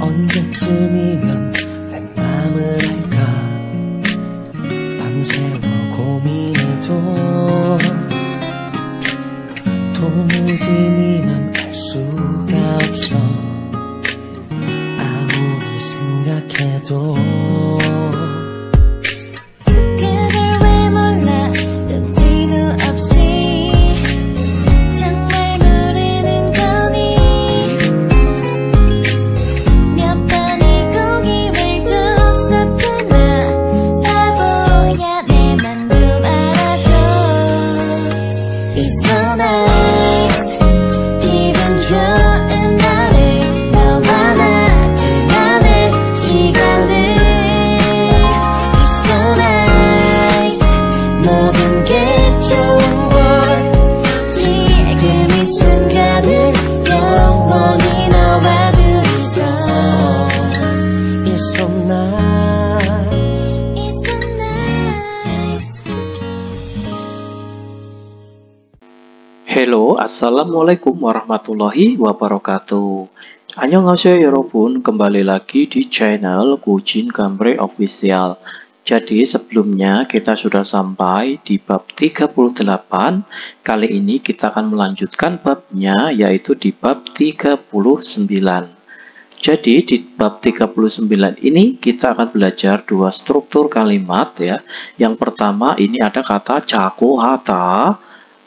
언제쯤이면 내 맘을 알까 밤새워 고민해도 도무지 네 맘 알 수가 없어 아무리 생각해도 Hello, assalamualaikum warahmatullahi wabarakatuh. Annyeonghaseyo 여러분, kembali lagi di channel Gujin Gambre Official. Jadi sebelumnya kita sudah sampai di bab 38. Kali ini kita akan melanjutkan babnya, yaitu di bab 39. Jadi di bab 39 ini kita akan belajar dua struktur kalimat ya. Yang pertama ini ada kata jagohata.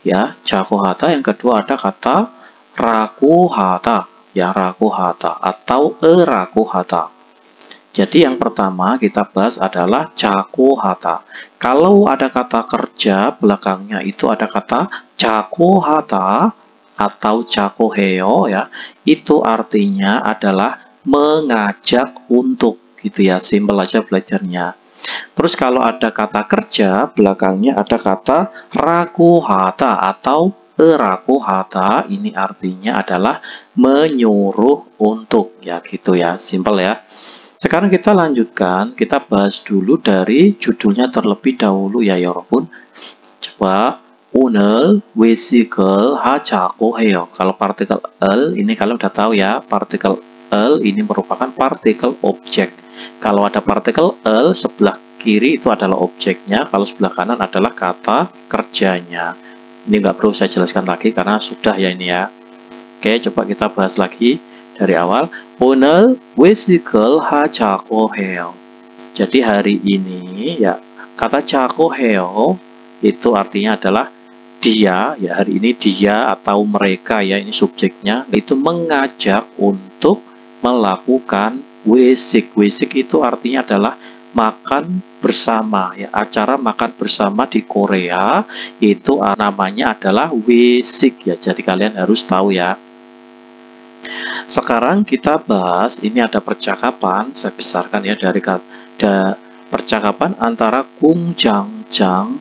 Ya, jagohata. Yang kedua ada kata rakuhata, ya, rakuhata atau erakuhata. Jadi yang pertama kita bahas adalah jagohata. Kalau ada kata kerja belakangnya itu ada kata jagohata atau jagoheo ya, itu artinya adalah mengajak untuk, gitu ya, simpel aja belajarnya. Terus kalau ada kata kerja, belakangnya ada kata rakuhata atau erakuhata. Ini artinya adalah menyuruh untuk, ya gitu ya, simpel ya. Sekarang kita lanjutkan, kita bahas dulu dari judulnya terlebih dahulu ya 여러분. Coba 오늘 외식을 하자고 해요. Kalau partikel el ini kalian udah tahu ya, partikel el ini merupakan partikel objek. Kalau ada partikel el, sebelah kiri itu adalah objeknya, kalau sebelah kanan adalah kata kerjanya. Ini nggak perlu saya jelaskan lagi karena sudah ya ini ya. Oke, coba kita bahas lagi dari awal. 오늘 외식을 하자고 해요. Jadi hari ini ya, kata 자고 해요 itu artinya adalah dia, ya, hari ini dia atau mereka ya, ini subjeknya, itu mengajak untuk melakukan wesik. Wesik itu artinya adalah makan bersama ya, acara makan bersama di Korea itu namanya adalah wesik ya, jadi kalian harus tahu ya. Sekarang kita bahas, ini ada percakapan, saya besarkan ya, dari percakapan antara 공장장.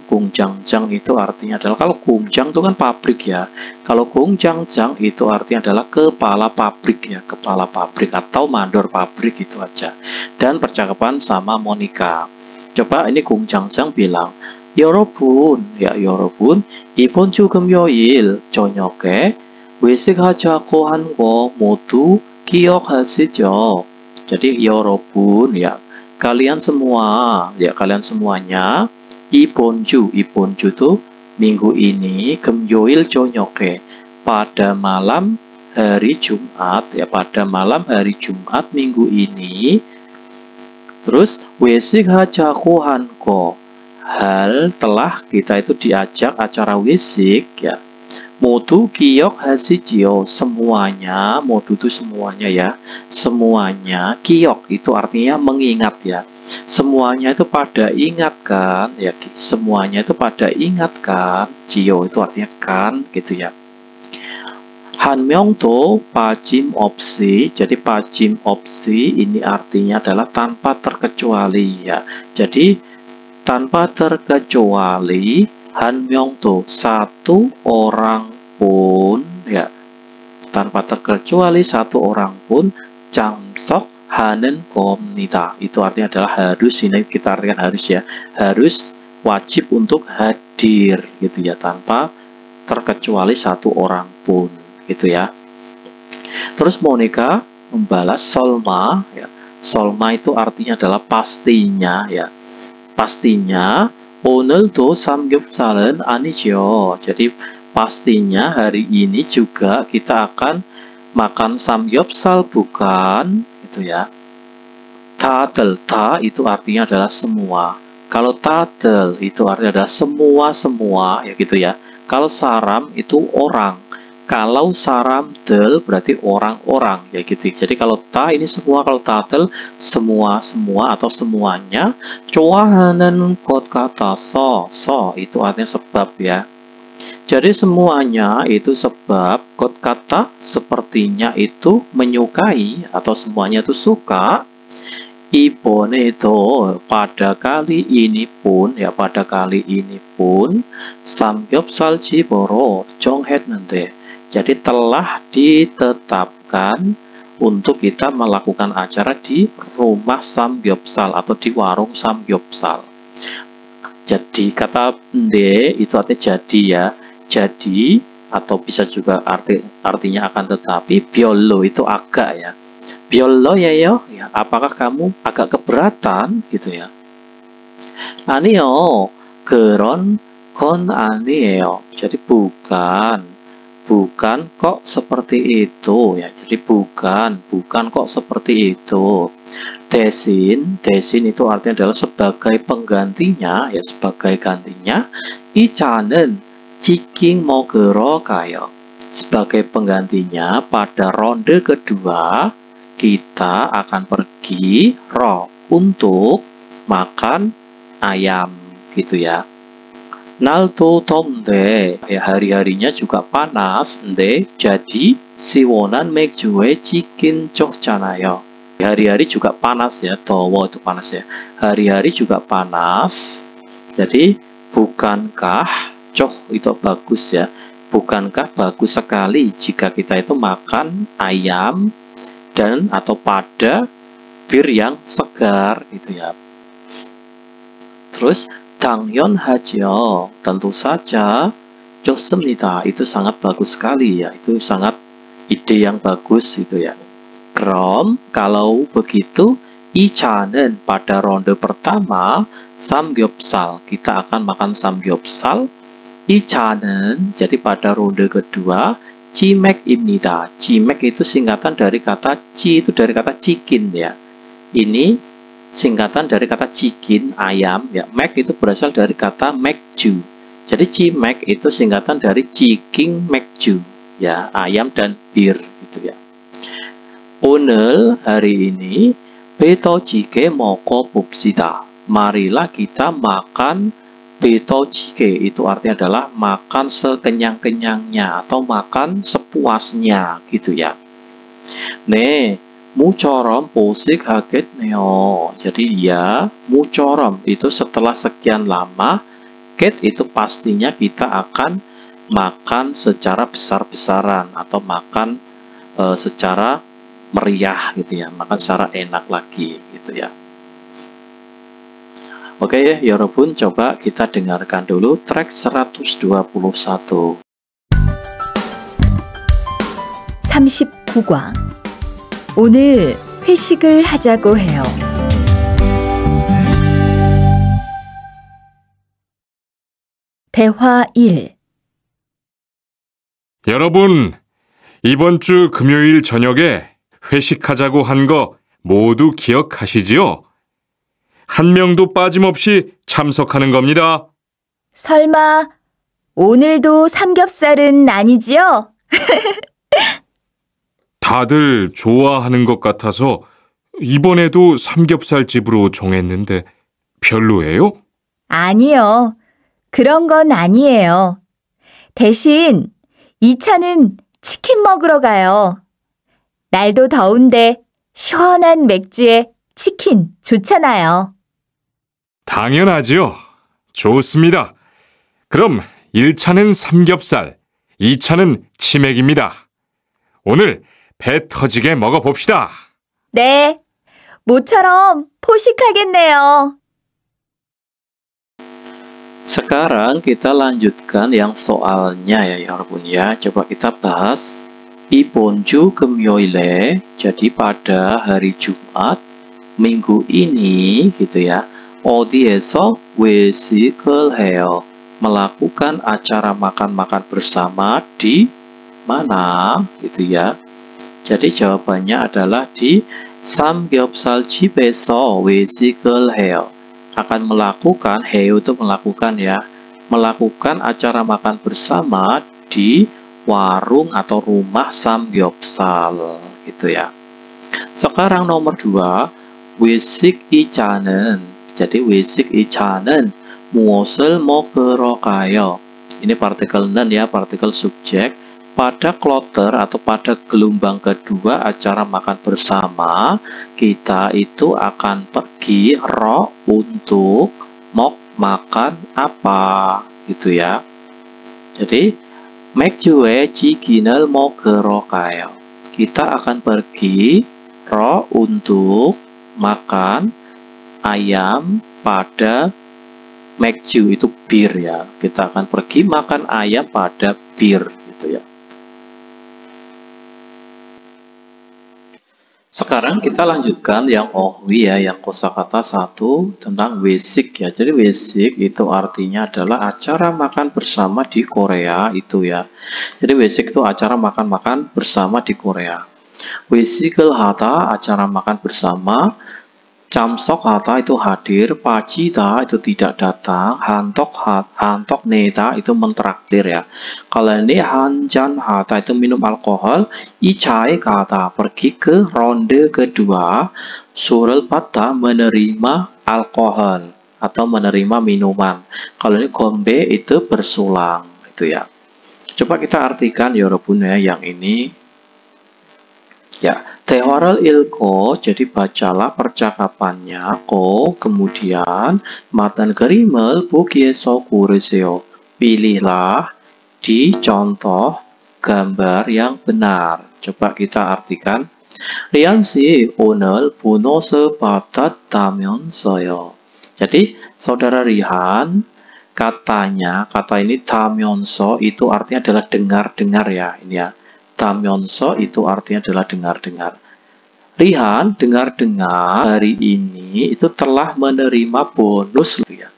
공장장 itu artinya adalah, kalau 공장 itu kan pabrik ya, kalau 공장장 itu artinya adalah kepala pabrik ya, kepala pabrik atau mandor pabrik, itu aja. Dan percakapan sama Monica. Coba ini 공장장 bilang, 여러분, ya 여러분, 이번 주 금요일 저녁에 외식하자고 한 거 모두 기억하시죠? Jadi 여러분 ya, kalian semua, ya kalian semuanya, ibonju itu minggu ini, 금요일 저녁에 pada malam hari Jumat ya, pada malam hari Jumat minggu ini. Terus 외식하자고 한 거, hal telah kita itu diajak acara wesik ya. 모두 기억하시지요, semuanya, modu itu semuanya ya, semuanya, 기억 itu artinya mengingat ya, semuanya itu pada ingat kan ya, semuanya itu pada ingat kan, 지요 itu artinya kan, gitu ya. 한 명도 빠짐없이, jadi 빠짐없이 ini artinya adalah tanpa terkecuali ya, jadi tanpa terkecuali, 한 명도 satu orang pun ya, tanpa terkecuali satu orang pun, 참석하는 겁니다. Itu artinya adalah harus, ini kita artikan harus ya, harus wajib untuk hadir gitu ya, tanpa terkecuali satu orang pun gitu ya. Terus Monica membalas solma ya. Solma itu artinya adalah pastinya ya. Pastinya 오늘도 삼겹살은 아니죠. Jadi pastinya hari ini juga kita akan makan samgyeopsal bukan gitu ya. 다들 ta itu artinya adalah semua. Kalau 다들 itu artinya adalah semua ya gitu ya. Kalau saram itu orang. Kalau sa람들 berarti orang-orang ya gitu. Jadi kalau ta ini semua, kalau tatel semua atau semuanya. 좋아하는 것 같아서 itu artinya sebab ya. Jadi semuanya itu sebab, 것 같아 sepertinya itu menyukai atau semuanya itu suka. 이번에 itu pada kali ini pun 삼겹살 집으로 정했는데. Jadi telah ditetapkan untuk kita melakukan acara di rumah samgyeopsal atau di warung samgyeopsal. Jadi kata nde itu artinya jadi ya. Jadi atau bisa juga artinya akan tetapi. 별로 itu agak ya. 별로 ya. Apakah kamu agak keberatan gitu ya? 아니요. 그런 건 아니에요. Jadi bukan kok seperti itu ya. Jadi bukan kok seperti itu. 대신 itu artinya adalah sebagai penggantinya ya, sebagai gantinya. 이차는 치킨 먹으러 가요. Sebagai penggantinya pada ronde kedua kita akan pergi untuk makan ayam gitu ya. 날도 덥네. Ya, hari-harinya juga panas. 근데 jadi 시원한 맥주에 치킨 ጮ잖아요. Hari-hari juga panas ya. 더워 itu panas ya. Hari-hari juga panas. Jadi bukankah coh itu bagus ya. Bukankah bagus sekali jika kita itu makan ayam dan atau pada bir yang segar gitu ya. Terus 당연하죠. tentu saja. 좋습니다. Itu sangat bagus sekali ya. Itu sangat ide yang bagus itu ya. 그럼 kalau begitu 이차는 pada ronde pertama samgyeopsal. Kita akan makan samgyeopsal. 이차는 jadi pada ronde kedua 치맥입니다. 치맥 itu singkatan dari kata ci itu dari kata chicken ya. Ini singkatan dari kata chicken, ayam ya. Mac itu berasal dari kata 맥주. Jadi cimek itu singkatan dari chicken 맥주 ya, ayam dan bir gitu ya. 오늘 hari ini 배터지게 먹어 봅시다. Marilah kita makan 배터지게. Itu artinya adalah makan sekenyang-kenyangnya atau makan sepuasnya gitu ya. 네. 무처럼 보식하겠네요. Jadi ya, 무처럼 itu setelah sekian lama, get itu pastinya kita akan makan secara besar-besaran atau makan secara meriah gitu ya, makan secara enak lagi gitu ya. Oke ya, 여러분 coba kita dengarkan dulu track 121. 39과 오늘 회식을 하자고 해요. 대화 1. 여러분, 이번 주 금요일 저녁에 회식하자고 한 거 모두 기억하시지요? 한 명도 빠짐없이 참석하는 겁니다. 설마 오늘도 삼겹살은 아니지요? 다들 좋아하는 것 같아서 이번에도 삼겹살 집으로 정했는데 별로예요? 아니요. 그런 건 아니에요. 대신 2차는 치킨 먹으러 가요. 날도 더운데 시원한 맥주에 치킨 좋잖아요. 당연하지요. 좋습니다. 그럼 1차는 삼겹살, 2차는 치맥입니다. 오늘 배 터지게 먹어봅시다. 네, 모처럼 포식하겠네요. Sekarang kita lanjutkan yang soalnya ya, 여러분 ya. Coba kita bahas 이번 주 금요일에, jadi pada hari Jumat minggu ini gitu ya, 어디에서 외식을 해요? melakukan acara makan-makan bersama di mana gitu ya. Jadi jawabannya adalah di 삼겹살 집에서 외식을 해요. akan melakukan, 해요 itu melakukan ya, melakukan acara makan bersama di warung atau rumah samgyeopsal gitu ya. Sekarang nomor 2, 외식이자는. jadi 외식이자는 무엇을 먹으러 가요? ini partikel 는 ya, partikel subjek. Pada kloter atau pada gelombang kedua acara makan bersama, kita itu akan pergi ro untuk makan apa gitu ya. Jadi 맥주에 치킨을 먹으러 가요. kita akan pergi ro untuk makan ayam pada 맥주 itu bir ya. Kita akan pergi makan ayam pada bir gitu ya. Sekarang kita lanjutkan yang ohwi ya, yang kosakata 1 tentang 외식 ya. Jadi 외식 itu artinya adalah acara makan bersama di Korea itu ya. Jadi 외식 itu acara makan-makan bersama di Korea. 외식을 하다 acara makan bersama. 참석하다 itu hadir, 빠지다 itu tidak datang, 한턱 내다 itu mentraktir ya. Kalau ini 한잔 하다 itu minum alkohol, 2차에 가다 pergi ke ronde kedua, 술을 받다 menerima alkohol atau menerima minuman. Kalau ini gombe itu bersulang itu ya. Coba kita artikan ya 여러분 ya yang ini. Ya, 대화를 읽고, jadi bacalah percakapannya. kemudian matn 그림을 보기에서 고르세요. pilihlah di contoh gambar yang benar. Coba kita artikan. 리안 씨, 오늘 보너스 받았다면서요. Jadi, saudara Rihan, katanya, kata ini 다면서 itu artinya adalah dengar-dengar ya, ini ya. 다면서 itu artinya adalah dengar-dengar. Rihan dengar-dengar hari ini itu telah menerima bonus ya.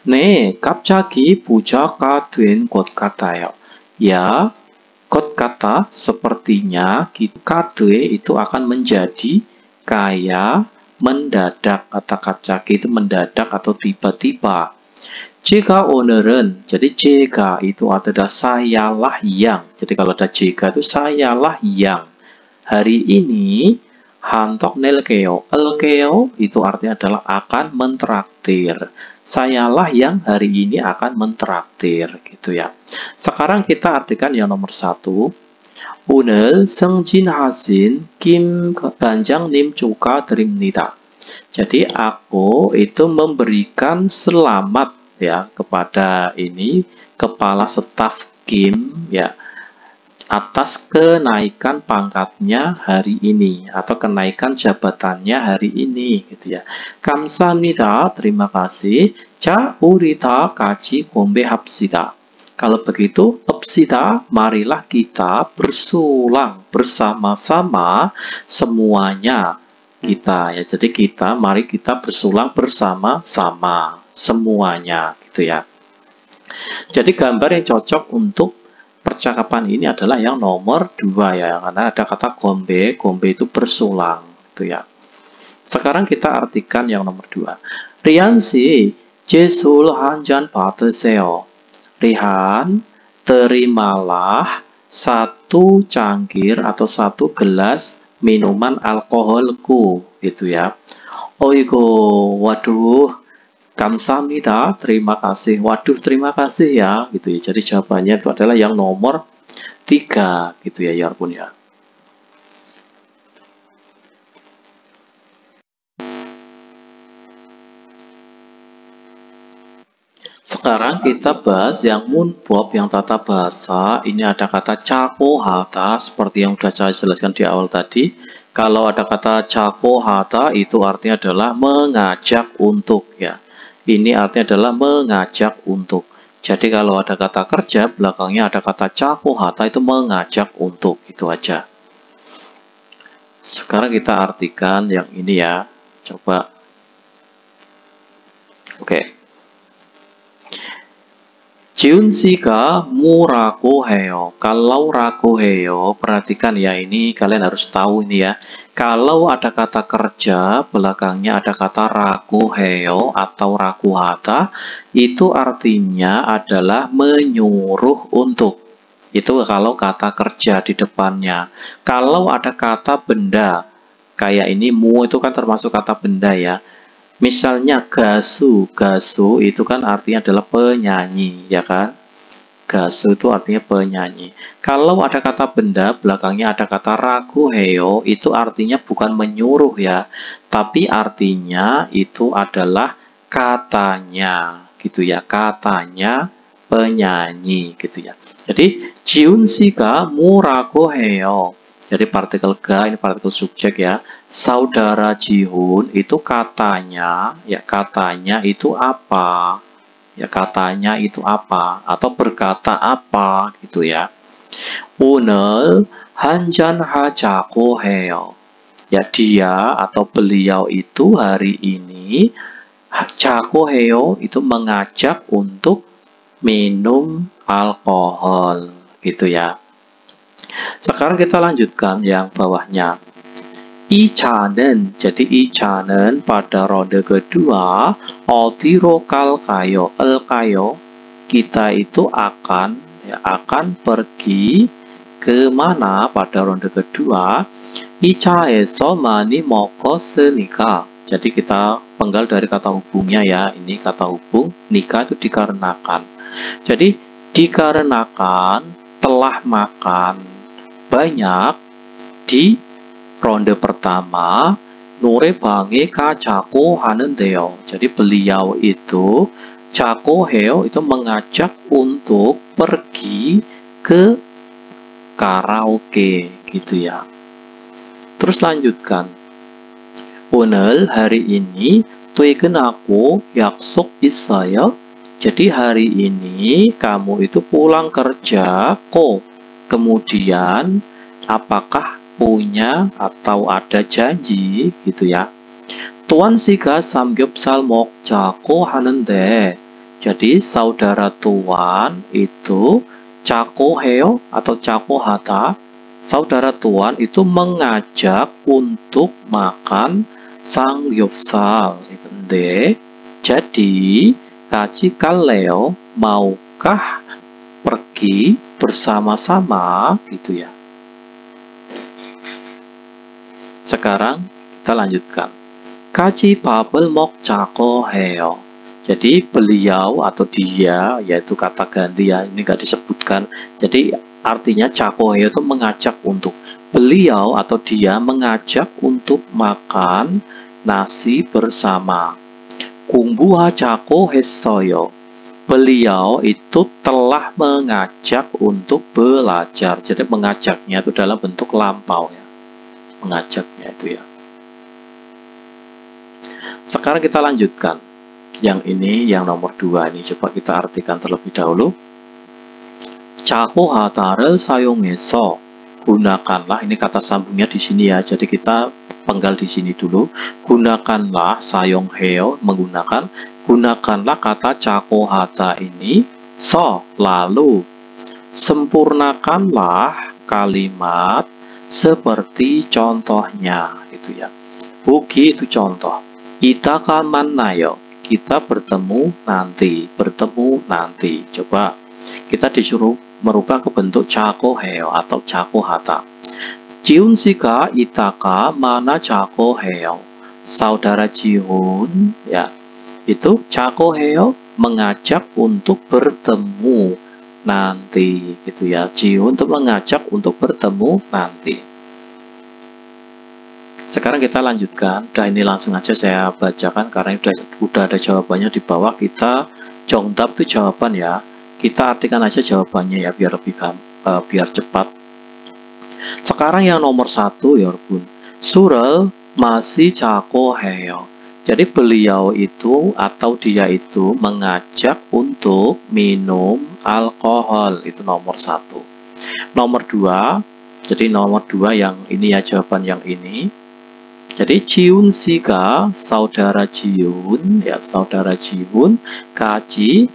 네, 갑자기 부자가 된 것 같아요. Ya, 것 같아 sepertinya 카드에 itu akan menjadi kaya mendadak. Kata 갑자기 itu mendadak atau tiba-tiba. 제가 오늘은, jadi 제가 itu adalah sayalah yang. Jadi kalau ada 제가 itu sayalah yang. Hari ini 한턱 낼게요. el게요 itu artinya adalah akan mentraktir. Sayalah yang hari ini akan mentraktir gitu ya. Sekarang kita artikan yang nomor 1. 오늘 승진하신 김 반장님 축하드립니다. Jadi aku itu memberikan selamat ya kepada ini kepala staf Kim ya atas kenaikan pangkatnya hari ini atau kenaikan jabatannya hari ini gitu ya. 감사합니다, terima kasih. 자, 우리 다 같이 공부합시다. Kalau begitu, 합시다, marilah kita bersulang bersama-sama semuanya kita ya. Jadi kita, mari kita bersulang bersama-sama semuanya gitu ya. Jadi gambar yang cocok untuk percakapan ini adalah yang nomor 2 ya, karena ada kata gombe, gombe itu bersulang gitu ya. Sekarang kita artikan yang nomor 2. Rian 씨, 제 술 한 잔 받으세요. Rihan, terimalah 1 cangkir atau 1 gelas minuman alkoholku gitu ya. 어이구, waduh, 감사합니다, terima kasih. Waduh, terima kasih ya gitu ya. Jadi jawabannya itu adalah yang nomor 3 gitu ya 여러분 ya. Sekarang kita bahas yang munbob, yang tata bahasa. Ini ada kata cakohata, seperti yang sudah saya jelaskan di awal tadi. Kalau ada kata cakohata, itu artinya adalah mengajak untuk ya. Ini artinya adalah mengajak untuk. Jadi kalau ada kata kerja, belakangnya ada kata caku hata, itu mengajak untuk, gitu aja. Sekarang kita artikan yang ini ya. Coba. Oke. Jiun 씨가 뭐라고 해요? Kalau ragu heyo, perhatikan ya, ini kalian harus tahu ini ya. Kalau ada kata kerja, belakangnya ada kata ragu heyo atau ragu hata, itu artinya adalah menyuruh untuk. Itu kalau kata kerja di depannya. Kalau ada kata benda, kayak ini mu itu kan termasuk kata benda ya. Misalnya gasu itu kan artinya adalah penyanyi, ya kan? Gasu itu artinya penyanyi. Kalau ada kata benda, belakangnya ada kata ragu heyo, itu artinya bukan menyuruh ya, tapi artinya itu adalah katanya, gitu ya, katanya penyanyi, gitu ya. Jadi Jiun 씨가 뭐라고 해요? Jadi partikel ga ini partikel subjek ya. Saudara Jihun itu katanya, ya katanya itu apa? Ya katanya itu apa? Atau berkata apa gitu ya. 오늘 한잔 하자고 해요. Ya dia atau beliau itu hari ini jago heyo itu mengajak untuk minum alkohol gitu ya. Sekarang kita lanjutkan yang bawahnya. Ichanen, jadi ichanen pada ronde kedua, 어디로 갈까요? Kita itu akan pergi ke mana pada ronde kedua? 이차에서 많이 먹었으니까. Jadi kita penggal dari kata hubungnya ya. Ini kata hubung, nikah itu dikarenakan. Jadi dikarenakan telah makan banyak di ronde pertama 노래방에 가자고 하는데요. Jadi beliau itu 자고 해요 itu mengajak untuk pergi ke karaoke gitu ya. Terus lanjutkan. 오늘 hari ini 퇴근하고 약속 있어요. Jadi hari ini kamu itu pulang kerja kok. Kemudian, apakah punya atau ada janji gitu ya. Tuan 씨가 삼겹살 먹자고 하는데. Jadi saudara tuan itu 자고 해요 atau 자고 하다. Saudara tuan itu mengajak untuk makan samgyeopsal. Jadi 같이 갈래요? Maukah pergi bersama-sama gitu ya. Sekarang kita lanjutkan. 같이 밥을 먹자고 해요. Jadi beliau atau dia, yaitu kata ganti ya, ini nggak disebutkan. Jadi artinya 자고 해요 itu mengajak untuk. Beliau atau dia mengajak untuk makan nasi bersama. 공부하자고 했어요. Beliau itu telah mengajak untuk belajar. Jadi mengajaknya itu dalam bentuk lampau ya. Mengajaknya itu ya. Sekarang kita lanjutkan. Yang ini, yang nomor 2 ini. Coba kita artikan terlebih dahulu. 자고 하다를 사용해서 gunakanlah. Ini kata sambungnya di sini ya. Jadi kita penggal di sini dulu. Gunakanlah 사용해요 menggunakan. Gunakanlah kata 자고 하다 ini so lalu sempurnakanlah kalimat seperti contohnya itu ya. Buki itu contoh. Ittaqa mannayo. Kita bertemu nanti. Coba kita disuruh merubah ke bentuk 자고 해요 atau 자고 하다. 지훈 씨가 이따가 만나자고 해요. Saudara Jihun ya. Itu 자고 해요 mengajak untuk bertemu nanti gitu ya. Jihun untuk mengajak untuk bertemu nanti. Sekarang kita lanjutkan. Udah ini langsung aja saya bacakan karena udah ada jawabannya di bawah. Kita 정답 itu jawaban ya. Kita artikan aja jawabannya ya biar lebih biar cepat. Sekarang yang nomor 1 ya Bun. Surel masih 자고 해요. Jadi beliau itu atau dia itu mengajak untuk minum alkohol, itu nomor 1. Nomor 2, jadi nomor 2 yang ini ya, jawaban yang ini. Jadi Jiun Siga, saudara Jiun ya, saudara Jiun kaji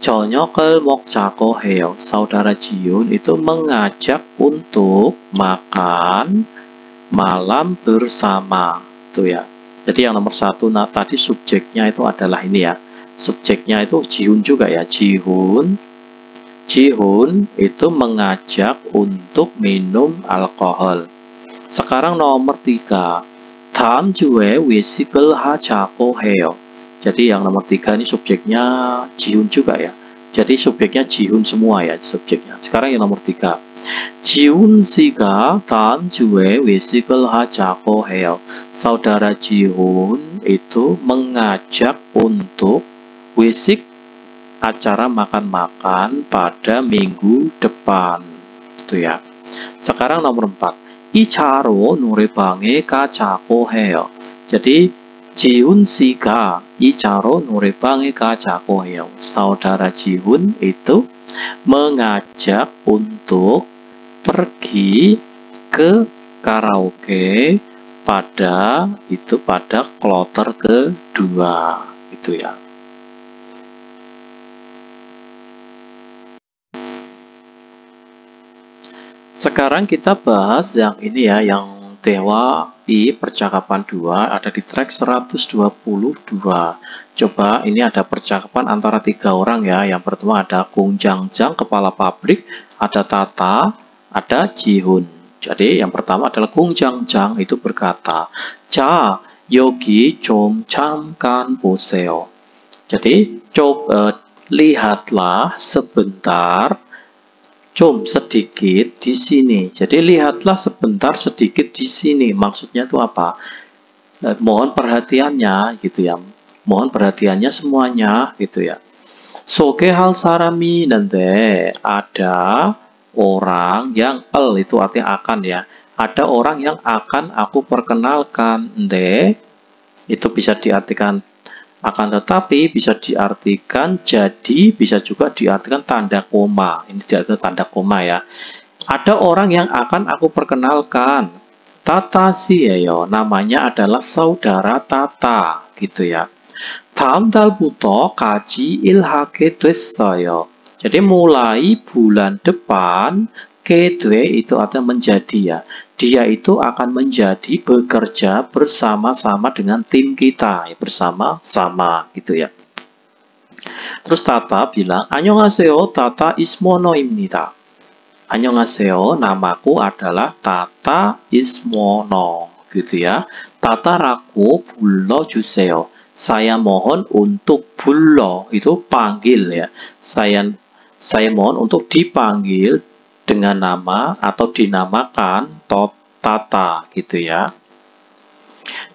저녁을 먹자고 해요. Saudara Jiun itu mengajak untuk makan malam bersama, tuh ya. Jadi yang nomor 1, nah tadi subjeknya itu adalah ini ya. Subjeknya itu Jiun juga ya, Jiun. Jiun itu mengajak untuk minum alkohol. Sekarang nomor 3. 다음 주에 외식을 하자고 해요. Jadi yang nomor 3 ini subjeknya Jiun juga ya. Jadi subjeknya Jiun semua ya subjeknya. Sekarang yang nomor 3. 지훈 씨가 다음 주에 외식을 하자고 해요. Saudara Jiun itu mengajak untuk 외식, acara makan-makan pada minggu depan. Itu ya. Sekarang nomor 4. 이 차로 노래방에 가자고 해요. Jadi Jiun 씨가 이 차로 노래방에 가자고 해요. Saudara Jiun itu mengajak untuk pergi ke karaoke pada kloter kedua, itu ya. Sekarang kita bahas yang ini ya, yang Dewa I percakapan 2 ada di track 122. Coba ini ada percakapan antara 3 orang ya. Yang pertama ada Kung Jangjang, kepala pabrik, ada Tata, ada Jiun. Jadi yang pertama adalah Kung Jangjang itu berkata, 자, 여기 좀 잠깐 보세요. Jadi lihatlah sebentar, 좀 sedikit di sini. Jadi lihatlah sebentar sedikit di sini. Maksudnya itu apa? Mohon perhatiannya gitu ya. Mohon perhatiannya semuanya gitu ya. 소개할 사람이 있는데 ada orang yang itu artinya akan ya. Ada orang yang akan aku perkenalkan. Itu bisa diartikan akan tetapi, bisa diartikan jadi, bisa juga diartikan tanda koma. Ini diartikan tanda koma ya. Ada orang yang akan aku perkenalkan. Tata si예요. Namanya adalah saudara Tata gitu ya. 다음 달부터 같이 일하게 됐어요. Jadi mulai bulan depan, kedue itu artinya menjadi ya. Dia itu akan menjadi bekerja bersama-sama dengan tim kita, ya, bersama-sama gitu ya. Terus Tata bilang, 안녕하세요, Tata Ismono입니다. 안녕하세요, namaku adalah Tata Ismono, gitu ya. Tata라고 불러주세요. Saya mohon untuk 불러, itu panggil ya. Saya mohon untuk dipanggil dengan nama atau dinamakan Tata gitu ya.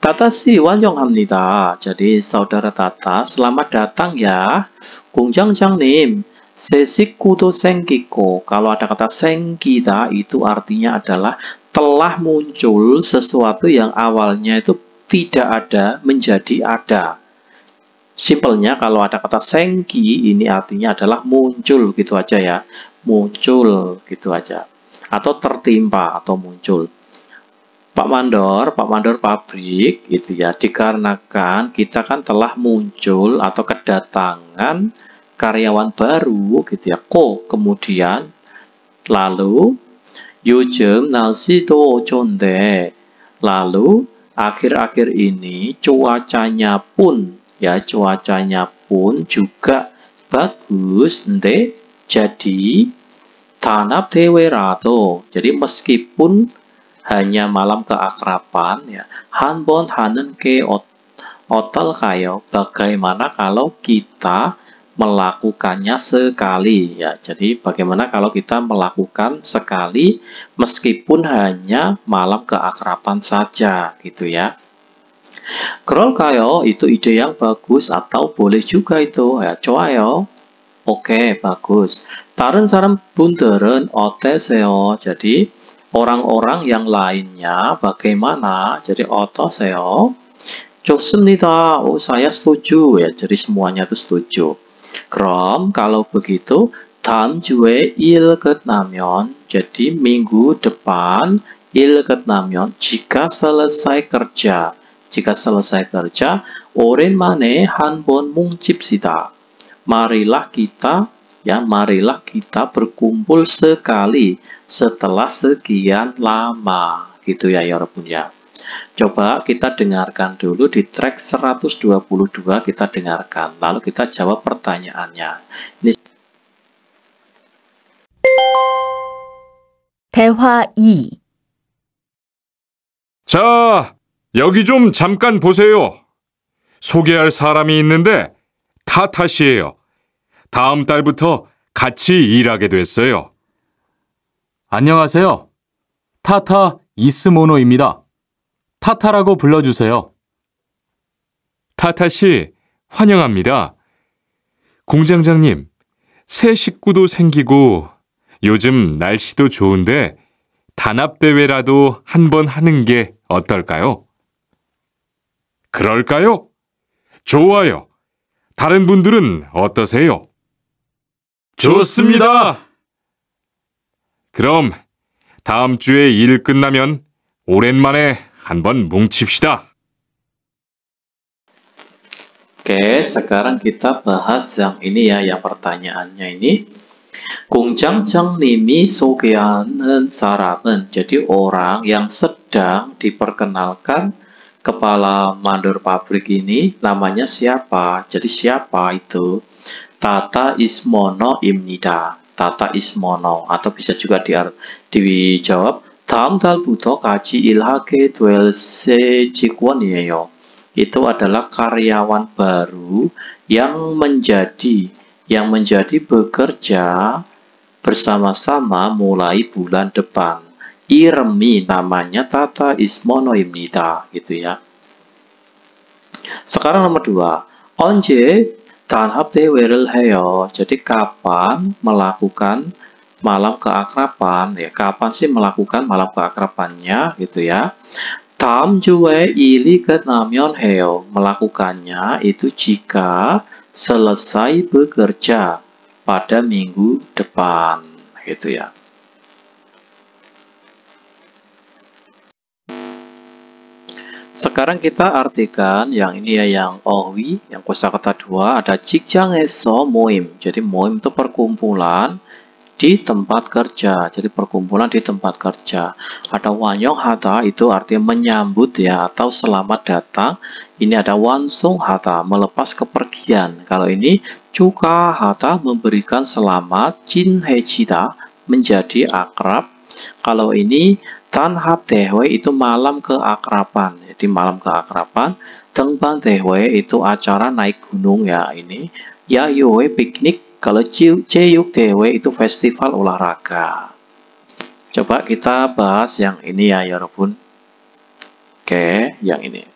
Tata si 환영합니다. Jadi saudara Tata, selamat datang ya. 공장장님, 새 식구도 생기고. Kalau ada kata 생기다 itu artinya adalah telah muncul sesuatu yang awalnya itu tidak ada menjadi ada. Simpelnya kalau ada kata sengki ini artinya adalah muncul gitu aja ya. Muncul gitu aja. Atau tertimpa atau muncul. Pak Mandor pabrik gitu ya. Dikarenakan kita kan telah muncul atau kedatangan karyawan baru gitu ya. Kemudian lalu 요즘 날씨도 좋은데 lalu akhir-akhir ini cuacanya pun juga bagus. Jadi tanap 대회라도 jadi meskipun hanya malam keakraban ya, 한번 하는 게 어떨까요? Bagaimana kalau kita melakukannya sekali ya. Jadi bagaimana kalau kita melakukan sekali meskipun hanya malam keakraban saja gitu ya. 그럴까요? Itu ide yang bagus atau boleh juga itu ya. 좋아요. Oke, bagus. 다른 사람분들은 어떠세요? Jadi orang-orang yang lainnya bagaimana? Jadi 어떠세요? 좋습니다. Oh, saya setuju ya. Jadi semuanya itu setuju. Krom, kalau begitu, 다음 주에 일 끝나면, jadi minggu depan, 일 끝나면, jika selesai kerja, 오랜만에 한번 뭉칩시다. marilah kita berkumpul sekali setelah sekian lama. Gitu ya, 여러분 ya. Coba kita dengarkan dulu di track 122, kita dengarkan. Lalu kita jawab pertanyaannya. Ini 대화 2. 자, 여기 좀 잠깐 보세요. 소개할 사람이 있는데 타타 씨예요. 다음 달부터 같이 일하게 됐어요. 안녕하세요. 타타 이스모노입니다. 타타라고 불러주세요. 타타 씨, 환영합니다. 공장장님, 새 식구도 생기고 요즘 날씨도 좋은데 단합대회라도 한번 하는 게 어떨까요? 그럴까요? 좋아요. 다른 분들은 어떠세요? 좋습니다. 그럼 다음 주에 일 끝나면 오랜만에 한번 뭉칩시다. Oke, sekarang kita bahas yang ini ya, yang pertanyaannya ini. 공장장님이 소개하는 사람은, jadi orang yang sedang diperkenalkan kepala mandor pabrik ini namanya siapa? Jadi siapa itu? Tata Ismono입니다. Tata Ismono, atau bisa juga dijawab 다음 달부터 같이 일하게 될 새 직원이에요. Itu adalah karyawan baru yang menjadi bekerja bersama-sama mulai bulan depan. 이름이 namanya Tata Ismono입니다. Gitu ya. Sekarang nomor 2. 언제 단합대회를 해요? Jadi kapan melakukan malam keakraban? Ya, kapan sih melakukan malam keakrabannya gitu ya. 다음 주에 일이 끝나면 해요. melakukannya itu jika selesai bekerja pada minggu depan gitu ya. Sekarang kita artikan yang ini ya, yang 어휘, yang kosakata 2 ada 직장에서 모임. Jadi moim itu perkumpulan di tempat kerja. Jadi perkumpulan di tempat kerja. Ada 환영하다 itu artinya menyambut ya, atau selamat datang. Ini ada 완송하다, melepas kepergian. Kalau ini 축하하다, memberikan selamat. 친해지다, menjadi akrab. Kalau ini 단합대회 itu malam keakraban. Jadi malam keakraban. 등반대회 itu acara naik gunung ya ini. 야유회 piknik. Kalau 체육대회 itu festival olahraga. Coba kita bahas yang ini ya, 여러분. Oke, yang ini.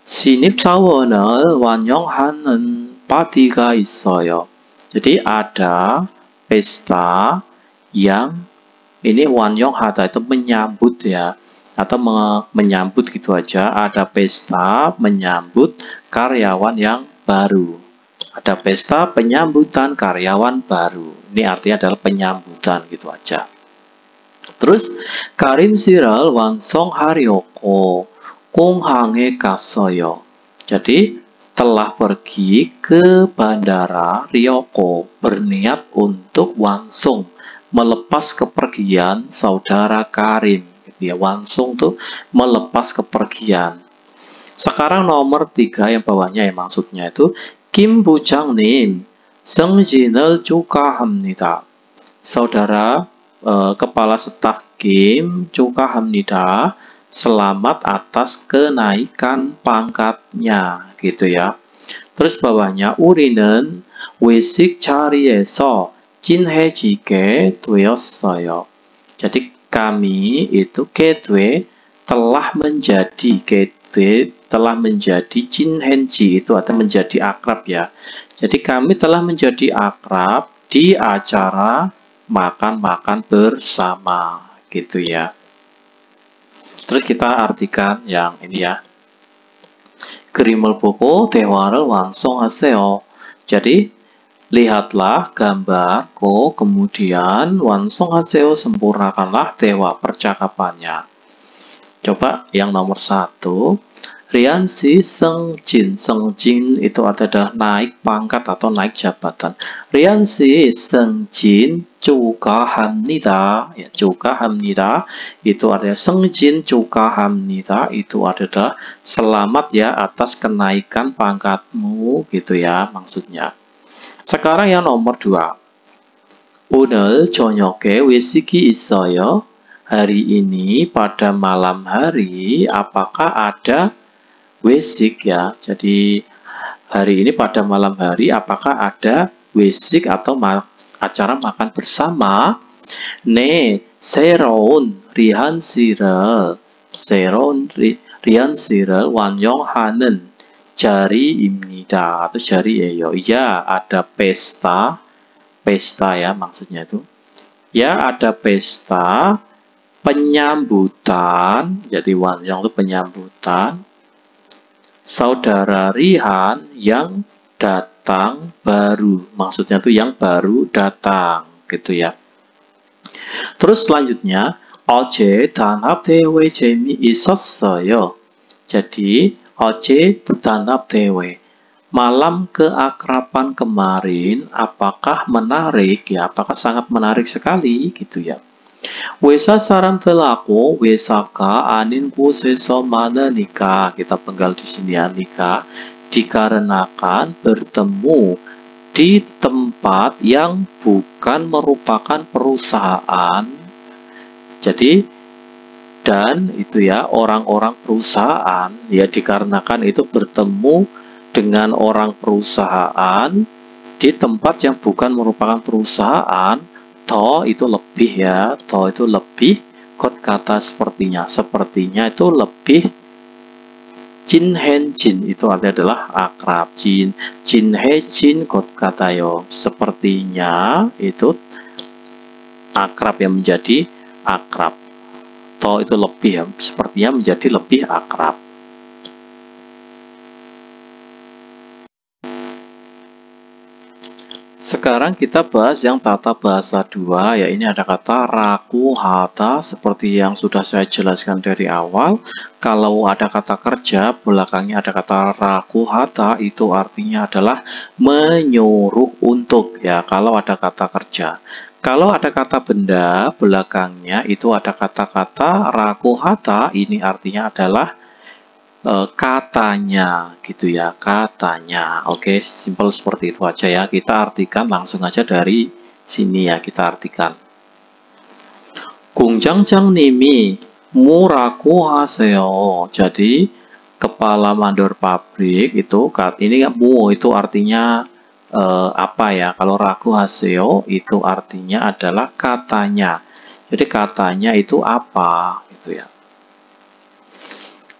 신입사원을 환영하는 파티가 있어요. Jadi ada pesta yang ini 환영하다 itu menyambut ya, atau menyambut gitu aja. Ada pesta menyambut karyawan yang baru. Ada pesta penyambutan karyawan baru. Ini artinya adalah penyambutan gitu aja. Terus 가림씨를 완성하려고 공항에 갔어요. Jadi telah pergi ke bandara Ryoko, berniat untuk wansung, melepas kepergian saudara Karim. Gitu ya. Wansung tuh melepas kepergian. Sekarang nomor 3 yang bawahnya ya, maksudnya itu Kim 부장님, 승진을 축하합니다. Saudara Kepala Staf Kim, 축하합니다. Selamat atas kenaikan pangkatnya, gitu ya. Terus bawahnya 우리는 외식 자리에서 친해지게 되었어요. Jadi kami itu kedue telah menjadi 친해지 itu atau menjadi akrab ya. Jadi kami telah menjadi akrab di acara makan-makan bersama gitu ya. Terus kita artikan yang ini ya. 그림을 보고 대화를 완성하세요. Jadi, lihatlah gambarku, kemudian 완성하세요, sempurnakanlah 대화 percakapannya. Coba yang nomor 1. Riansi Sengjin. Sengjin itu adalah naik pangkat atau naik jabatan. Riansi Sengjin 축하합니다. Ya, 축하합니다. Itu artinya Sengjin 축하합니다. Itu adalah selamat ya atas kenaikan pangkatmu gitu ya maksudnya. Sekarang yang nomor 2. 오늘 저녁에 외식이 있어요. Hari ini pada malam hari apakah ada wesik ya. Jadi hari ini pada malam hari apakah ada wesik atau acara makan bersama? 네, 새로운 리한시를 완영하는 자리입니다. atau 자리예요. Ya, ada pesta ya maksudnya itu. Ya, ada pesta penyambutan. Jadi wanjong itu penyambutan. Saudara Rihan yang datang baru, maksudnya itu yang baru datang gitu ya. Terus selanjutnya 어제 단합대회 재미있었어요. Jadi 어제 단합대회 malam keakraban kemarin apakah menarik ya, apakah sangat menarik sekali gitu ya. Wesa saran telaku, wesaka anin 곳에서 많으니까. Kita penggal di sini ya, nikah dikarenakan bertemu di tempat yang bukan merupakan perusahaan. Jadi dan itu ya orang-orang perusahaan ya, dikarenakan itu bertemu dengan orang perusahaan di tempat yang bukan merupakan perusahaan. To itu lebih ya, to itu lebih, kot kata sepertinya itu lebih. Jin hen jin itu adalah akrab. Jin he jin kot kata yo, sepertinya itu akrab yang menjadi akrab. To itu lebih ya, sepertinya menjadi lebih akrab. Sekarang kita bahas yang tata bahasa 2, ya ini ada kata raku hata seperti yang sudah saya jelaskan dari awal. Kalau ada kata kerja, belakangnya ada kata raku hata, itu artinya adalah menyuruh untuk ya kalau ada kata kerja. Kalau ada kata benda, belakangnya itu ada kata-kata raku hata, ini artinya adalah katanya gitu ya, katanya. Oke, simpel seperti itu aja ya. Kita artikan langsung aja dari sini ya, kita artikan. 공장장님이 뭐라고 하세요. Jadi kepala mandor pabrik itu ini mu itu artinya apa ya? Kalau raku haseo itu artinya adalah katanya. Jadi katanya itu apa gitu ya.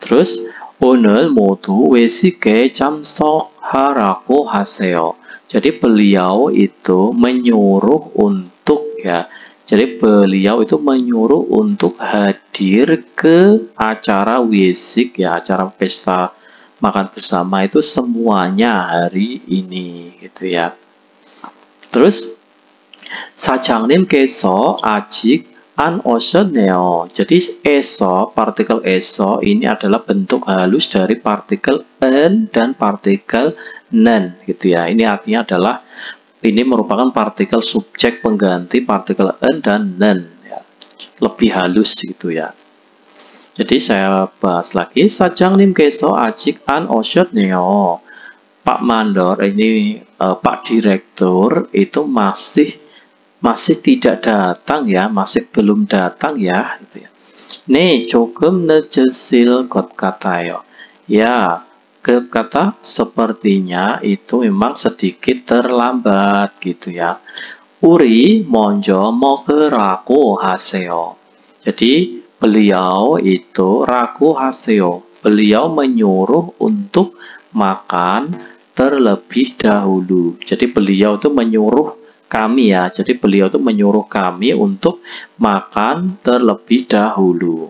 Terus 오늘 모두 외식에 참석하라고 하세요. Jadi beliau itu menyuruh untuk ya. Jadi beliau itu menyuruh untuk hadir ke acara wesik ya, acara pesta makan bersama itu semuanya hari ini gitu ya. Terus 사장님께서 아직 an oshoneo. Jadi eso, partikel eso ini adalah bentuk halus dari partikel en dan partikel nen gitu ya. Ini artinya adalah ini merupakan partikel subjek pengganti partikel en dan nen ya. Lebih halus gitu ya. Jadi saya bahas lagi. 사장님께서 아직 안 오셨네요. Pak Mandor ini Pak Direktur itu masih tidak datang ya, masih belum datang ya, gitu ya. 네, 조금 늦으실 것 같아요. Ya, kata sepertinya itu memang sedikit terlambat gitu ya. 우리 먼저 먹으라고 하세요. Jadi beliau itu raku haseo. Beliau menyuruh untuk makan terlebih dahulu. Jadi beliau itu menyuruh kami ya, jadi beliau itu menyuruh kami untuk makan terlebih dahulu.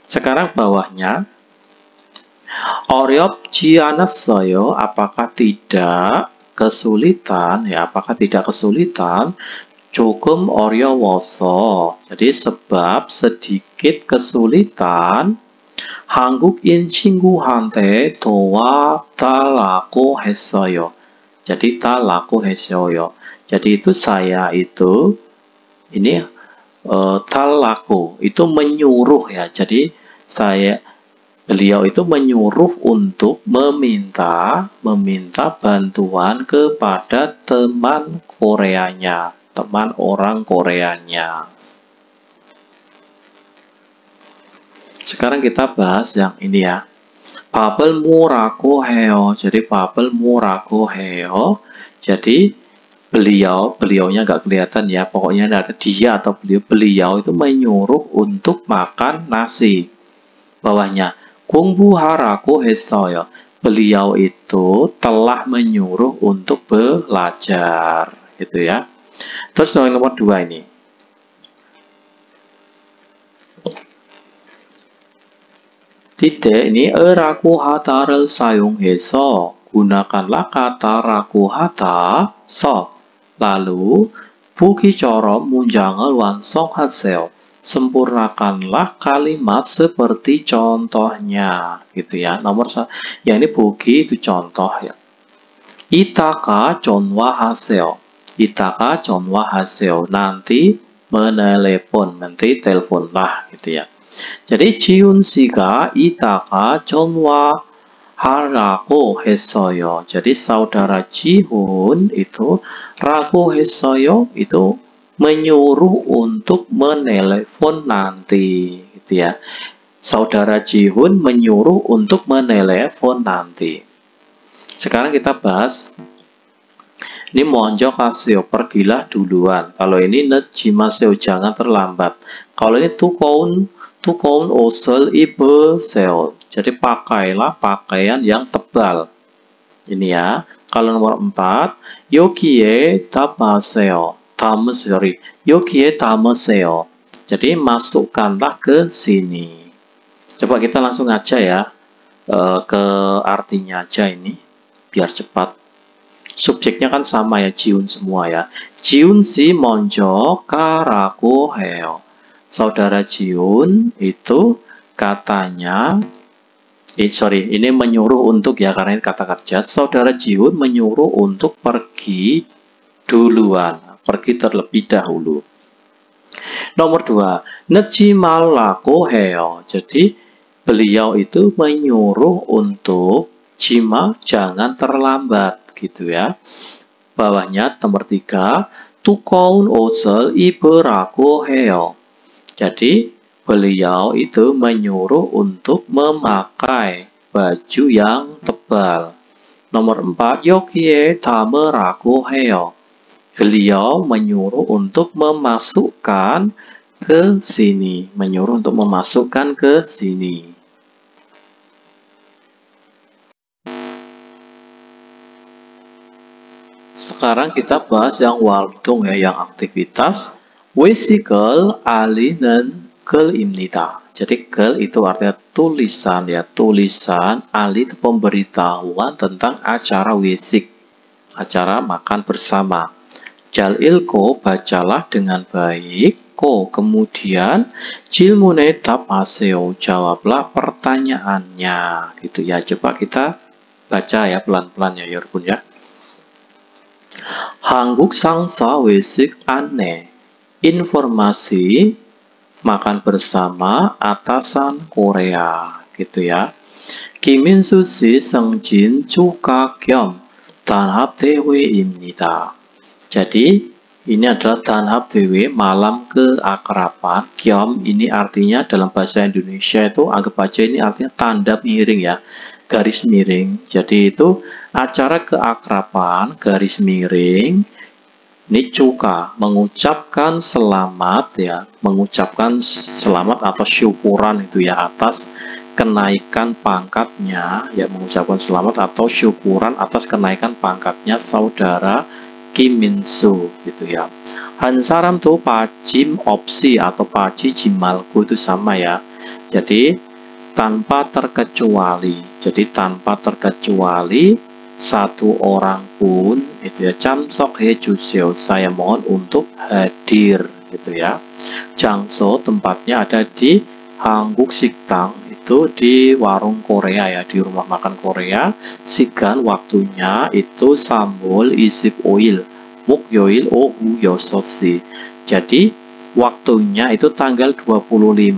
Sekarang bawahnya, 어렵지 않았어요. apakah tidak kesulitan? Ya, apakah tidak kesulitan? 조금 어려워서. jadi sebab sedikit kesulitan. 한국인 친구한테 도와달라고 했어요. jadi 달라고 했어요. jadi itu saya itu ini 달라고 itu menyuruh ya. jadi beliau itu menyuruh untuk meminta bantuan kepada teman Koreanya, teman orang Koreanya. Sekarang kita bahas yang ini ya. 밥을 뭐라고 해요. jadi 밥을 뭐라고 해요. jadi beliaunya nggak kelihatan ya. pokoknya ada dia atau beliau itu menyuruh untuk makan nasi. Bawahnya 공부하라고 했어요. beliau itu telah menyuruh untuk belajar, gitu ya. Terus yang nomor 2 ini. titik ini 라고 하다를 사용해서 gunakanlah kata 라고 하다 lalu 보기처럼 문장을 완성하세요. sempurnakanlah kalimat seperti contohnya, gitu ya. Nomor ya ini 보기 itu contoh ya. 이따가 전화하세요. 이따가 전화하세요. nanti menelepon, nanti teleponlah, gitu ya. jadi 지훈 씨가 이따가 전화하라고 했어요. jadi saudara Jihun itu 라고 했어요 itu menyuruh untuk menelepon nanti, gitu ya. saudara Jihun menyuruh untuk menelepon nanti. Sekarang kita bahas ini 먼저 가세요, pergilah duluan. kalau ini 늦지 마세요, jangan terlambat. kalau ini 두꺼운 옷을 입으세요. jadi pakailah pakaian yang tebal. Ini ya. Kalau nomor 4, 여기에 담으세요. 여기에 담으세요. jadi masukkanlah ke sini. Coba kita langsung aja ya ke artinya aja ini biar cepat. subjeknya kan sama ya, 지훈 semua ya. 지훈 씨 먼저 가라고 해요. saudara Jihun itu katanya ini menyuruh untuk ya, karena ini kata kerja. saudara Jihun menyuruh untuk pergi duluan, pergi terlebih dahulu. Nomor 2, 늦지 말라고 해요. jadi beliau itu menyuruh untuk jangan terlambat, gitu ya. bawahnya nomor 3, 두꺼운 옷을 입으라고 해요. jadi beliau itu menyuruh untuk memakai baju yang tebal. nomor 4, 여기에 담으라고 해요. beliau menyuruh untuk memasukkan ke sini, menyuruh untuk memasukkan ke sini. Sekarang kita bahas yang 활동 ya, yang aktivitas. 외식을 알리는 글입니다. jadi 글 itu artinya tulisan ya, tulisan. ali itu pemberitahuan tentang acara 외식, acara makan bersama. 잘 읽고 bacalah dengan baik. 고 kemudian 질문에 답하세요. jawablah pertanyaannya, gitu ya. coba kita baca ya pelan-pelan ya 여러분 ya. 한국 상사 외식 안내. informasi makan bersama atasan Korea, gitu ya. 김인수 씨 승진 축하 겸 단합대회입니다. jadi ini adalah 단합대회, malam keakraban. 겸 ini artinya dalam bahasa Indonesia itu anggap aja ini artinya tanda miring ya, garis miring. jadi itu acara keakraban garis miring. Ini cuka, mengucapkan selamat ya, mengucapkan selamat atau syukuran itu ya atas kenaikan pangkatnya ya, mengucapkan selamat atau syukuran atas kenaikan pangkatnya saudara Kim Min-soo, gitu ya. 한 사람도 빠짐없이 atau 빠지지 말고 itu sama ya. jadi tanpa terkecuali. Jadi tanpa terkecuali satu orang pun itu ya, jam석 해주세요, saya mohon untuk hadir gitu ya. 장소 tempatnya ada di Hanguk Sikdang, itu di warung Korea ya, di rumah makan Korea. Sigan waktunya itu sambol 25일 목요일 오후 6시. Jadi waktunya itu tanggal 25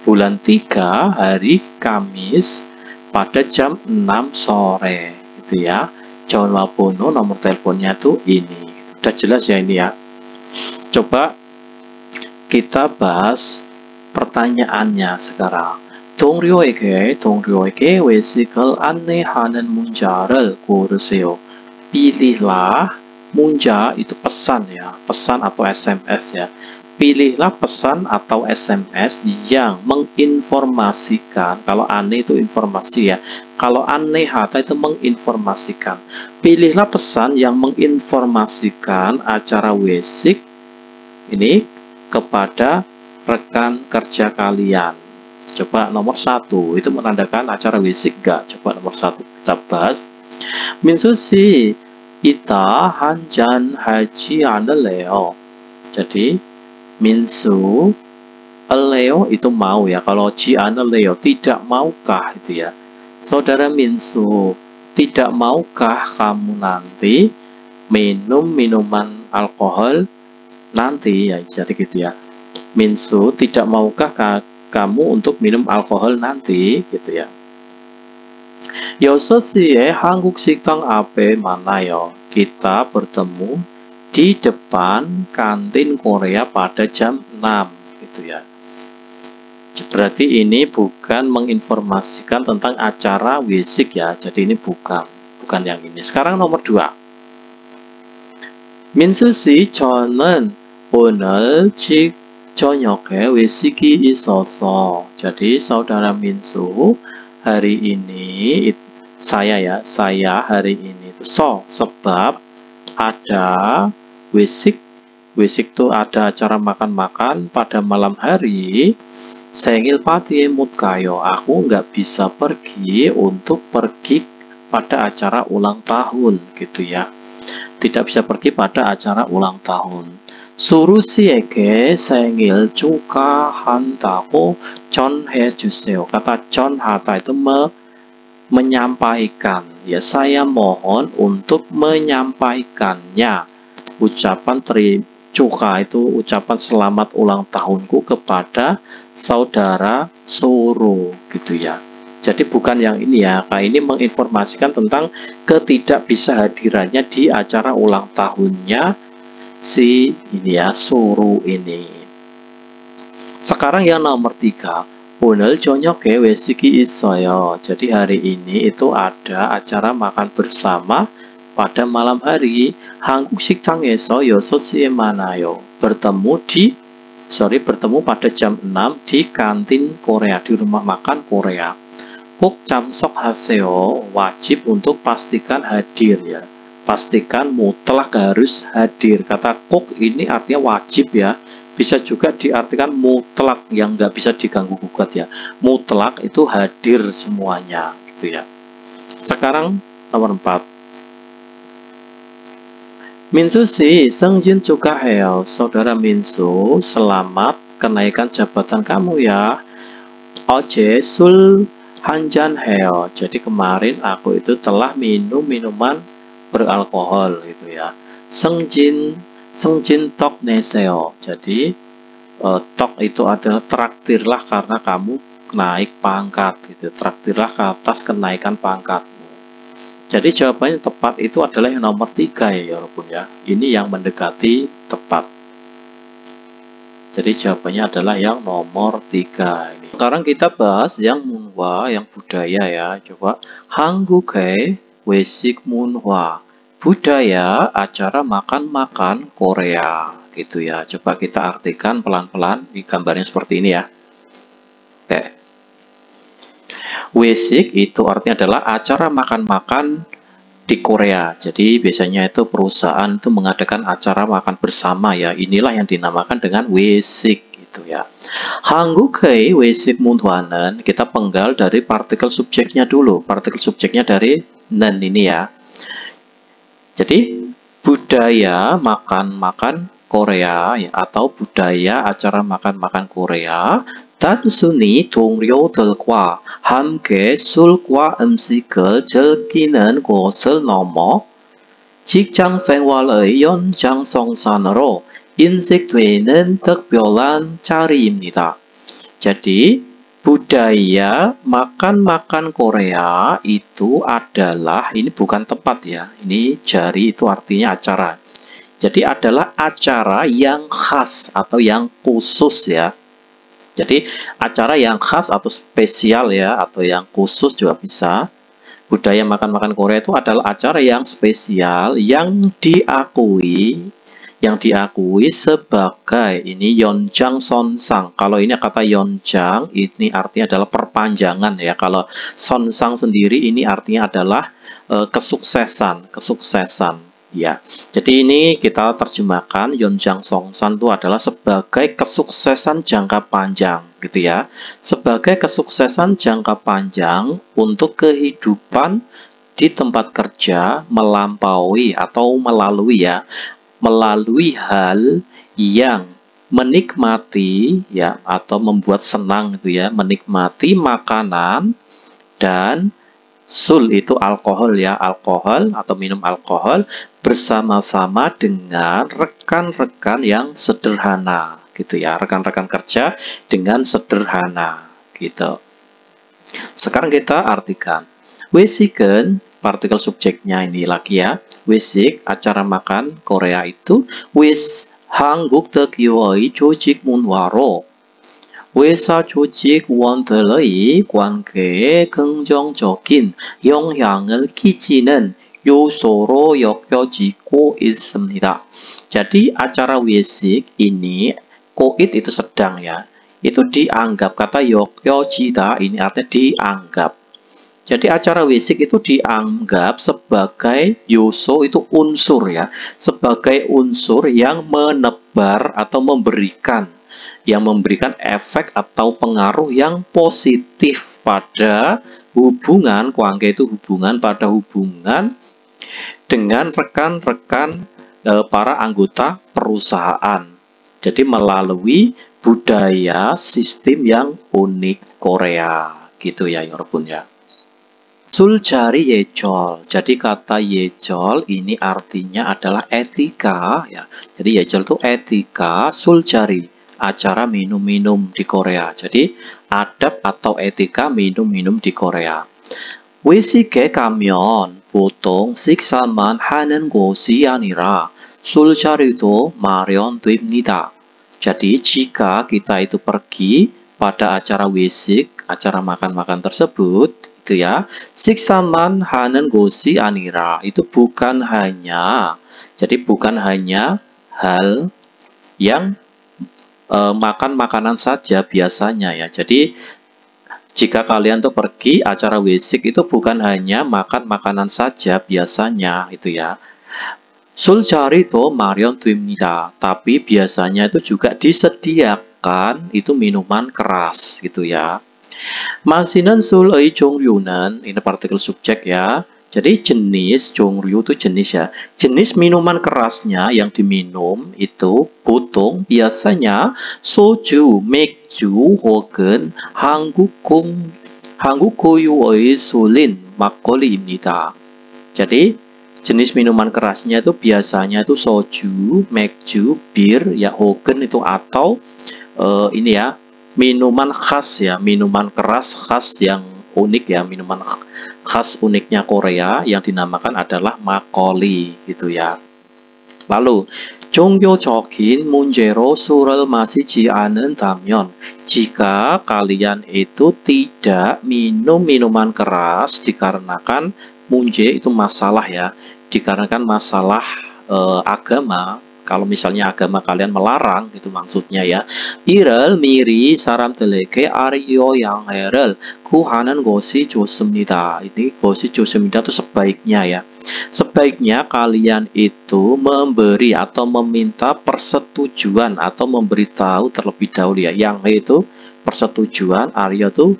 bulan 3 hari Kamis pada jam 6 sore gitu ya. 전화번호 nomor teleponnya tuh ini. Udah jelas ya ini ya. Coba kita bahas pertanyaannya sekarang. 동료에게 외식을 안내하는 문자를 고르세요. Pilihlah 문자 itu pesan ya, pesan atau SMS ya. Pilihlah pesan atau SMS yang menginformasikan. Kalau aneh itu informasi ya. Kalau anehata itu menginformasikan. Pilihlah pesan yang menginformasikan acara wesik ini kepada rekan kerja kalian. Coba nomor 1 itu menandakan acara wesik enggak? Coba nomor 1 kita bahas. 민수씨 이따 한잔 하지 않을래요? Jadi 민수 Leo itu mau ya. Kalau ji Leo tidak maukah itu ya. Saudara Minsu, tidak maukah kamu nanti minum minuman alkohol nanti ya, jadi gitu ya. Minsu, tidak maukah kamu untuk minum alkohol nanti gitu ya. 6시에 한국 식당 앞에 만나요. Kita bertemu di depan kantin Korea pada jam 6 gitu ya. Berarti ini bukan menginformasikan tentang acara wesik ya. Jadi ini bukan yang ini. Sekarang nomor 2. 민수씨, 저는 오늘 저녁에 외식이 있어서. Jadi saudara Minsu, hari ini saya hari ini sebab ada wesik itu ada acara makan-makan pada malam hari. Sengil pati에 못 가요. Aku nggak bisa pergi pada acara ulang tahun gitu ya. Tidak bisa pergi pada acara ulang tahun. 수루씨에게 생일 축하한다고 전해주세요. Kata 전하다 itu menyampaikan. Ya, saya mohon untuk menyampaikannya. Ucapan cuka itu ucapan selamat ulang tahunku kepada saudara Suru gitu ya. Jadi bukan yang ini ya. Kayak ini menginformasikan tentang ketidakbisahadirannya di acara ulang tahunnya si ini ya, Suru ini. Sekarang yang nomor 3. 오늘 저녁에 외식이 있어요. Jadi hari ini itu ada acara makan bersama pada malam hari. 한국 식당에서 6시에 만나요. Bertemu pada jam 6 di kantin Korea, di rumah makan Korea. 꼭 참석하세요. Wajib untuk pastikan hadir ya. Pastikan mutlak harus hadir. Kata kok ini artinya wajib ya. Bisa juga diartikan mutlak yang nggak bisa diganggu gugat ya. Mutlak itu hadir semuanya gitu ya. Sekarang nomor 4. 민수씨, 승진 축하해요. Saudara Minsu, selamat kenaikan jabatan kamu ya. 어제 술 한잔 해요. Jadi kemarin aku itu telah minum minuman beralkohol gitu ya. 승진 tok 내세요. Jadi tok itu adalah traktirlah karena kamu naik pangkat gitu. Traktirlah ke atas kenaikan pangkatmu. Jadi jawabannya tepat itu adalah yang nomor 3 ya walaupun ya. Ini yang mendekati tepat. Jadi jawabannya adalah yang nomor 3 ini. Sekarang kita bahas yang munhwa, yang budaya ya. Coba 한국의 외식 문화. Budaya acara makan-makan Korea gitu ya. Coba kita artikan pelan-pelan di gambarnya seperti ini ya. Oke. Wesik itu artinya adalah acara makan-makan di Korea. Jadi biasanya itu perusahaan itu mengadakan acara makan bersama ya. Inilah yang dinamakan dengan wesik gitu ya. 한국의 외식 문화는 kita penggal dari partikel subjeknya dulu. Partikel subjeknya dari nen ini ya. Jadi budaya makan-makan Korea ya, atau budaya acara makan-makan Korea 단순히 동료들과 함께 술과 음식을 즐기는 것을 넘어 직장 생활의 연장선상으로 인식되는 특별한 자리입니다. Jadi budaya makan-makan Korea itu adalah, ini bukan tempat ya, ini jari itu artinya acara. Jadi adalah acara yang khas atau yang khusus ya. Jadi acara yang khas atau spesial ya, atau yang khusus juga bisa. Budaya makan-makan Korea itu adalah acara yang spesial yang diakui sebagai ini Yeonjang Sonsang. Kalau ini kata Yeonjang ini artinya adalah perpanjangan ya. Kalau Sonsang sendiri ini artinya adalah kesuksesan ya. Jadi ini kita terjemahkan Yeonjang Sonsang itu adalah sebagai kesuksesan jangka panjang gitu ya. Sebagai kesuksesan jangka panjang untuk kehidupan di tempat kerja melampaui atau melalui hal yang menikmati ya atau membuat senang gitu ya, menikmati makanan dan sul itu alkohol ya, alkohol atau minum alkohol bersama-sama dengan rekan-rekan yang sederhana gitu ya, rekan-rekan kerja dengan sederhana gitu. Sekarang kita artikan. 외식은 partikel subjeknya ini lagi ya. 외식 acara makan Korea itu 한국 특유의 조직 문화로 회사 조직원들의 관계에 긍정적인 영향을 끼치는 요소로 여겨지고 있습니다. Jadi acara 외식 ini koit itu sedang ya. Itu dianggap, kata 여겨지다 ini artinya dianggap. Jadi acara 외식 itu dianggap sebagai yoso itu unsur ya, sebagai unsur yang menebar atau memberikan efek atau pengaruh yang positif pada hubungan 관계 itu hubungan dengan rekan-rekan para anggota perusahaan. Jadi melalui budaya sistem yang unik Korea gitu ya 여러분 ya. 술자리 예절. Jadi kata 예절 ini artinya adalah etika ya. Jadi 예절 itu etika, 술자리 acara minum-minum di Korea. Jadi adab atau etika minum-minum di Korea. 외식에 가면 보통 식사만 하는 곳이 아니라 술자리도 마련됩니다. Jadi jika kita itu pergi pada acara 외식, acara makan-makan tersebut, itu ya, 식사만 하는 곳이 아니라 itu bukan hanya hal yang makan makanan saja biasanya ya. Jadi jika kalian tuh pergi acara 외식 itu bukan hanya makan makanan saja biasanya itu ya. 술자리도 마련됩니다. Tapi biasanya itu juga disediakan itu minuman keras gitu ya. 마시는 술의 종류는 ini partikel subjek ya. Jadi jenis 종류 itu jenis ya. Jenis minuman kerasnya yang diminum itu biasanya soju, 맥주 혹은 한국 고유의 술인 막걸리입니다. Jadi jenis minuman kerasnya itu biasanya itu soju, 맥주, bir ya, 혹은 itu atau ini ya, minuman khas ya, minuman keras khas yang unik ya, minuman khas uniknya Korea yang dinamakan adalah makgeolli gitu ya. Lalu 종교적인 문제로 술을 마시지 않는다면, jika kalian itu tidak minum minuman keras dikarenakan 문제 itu masalah ya, dikarenakan masalah agama Kalau misalnya agama kalian melarang, gitu maksudnya ya. 이를 미리 사람들에게 알려 해를 구하는 것이 좋습니다. Ini 것이 좋습니다 itu sebaiknya ya. Sebaiknya kalian itu memberi atau meminta persetujuan atau memberitahu terlebih dahulu ya. Yang itu persetujuan, Arya itu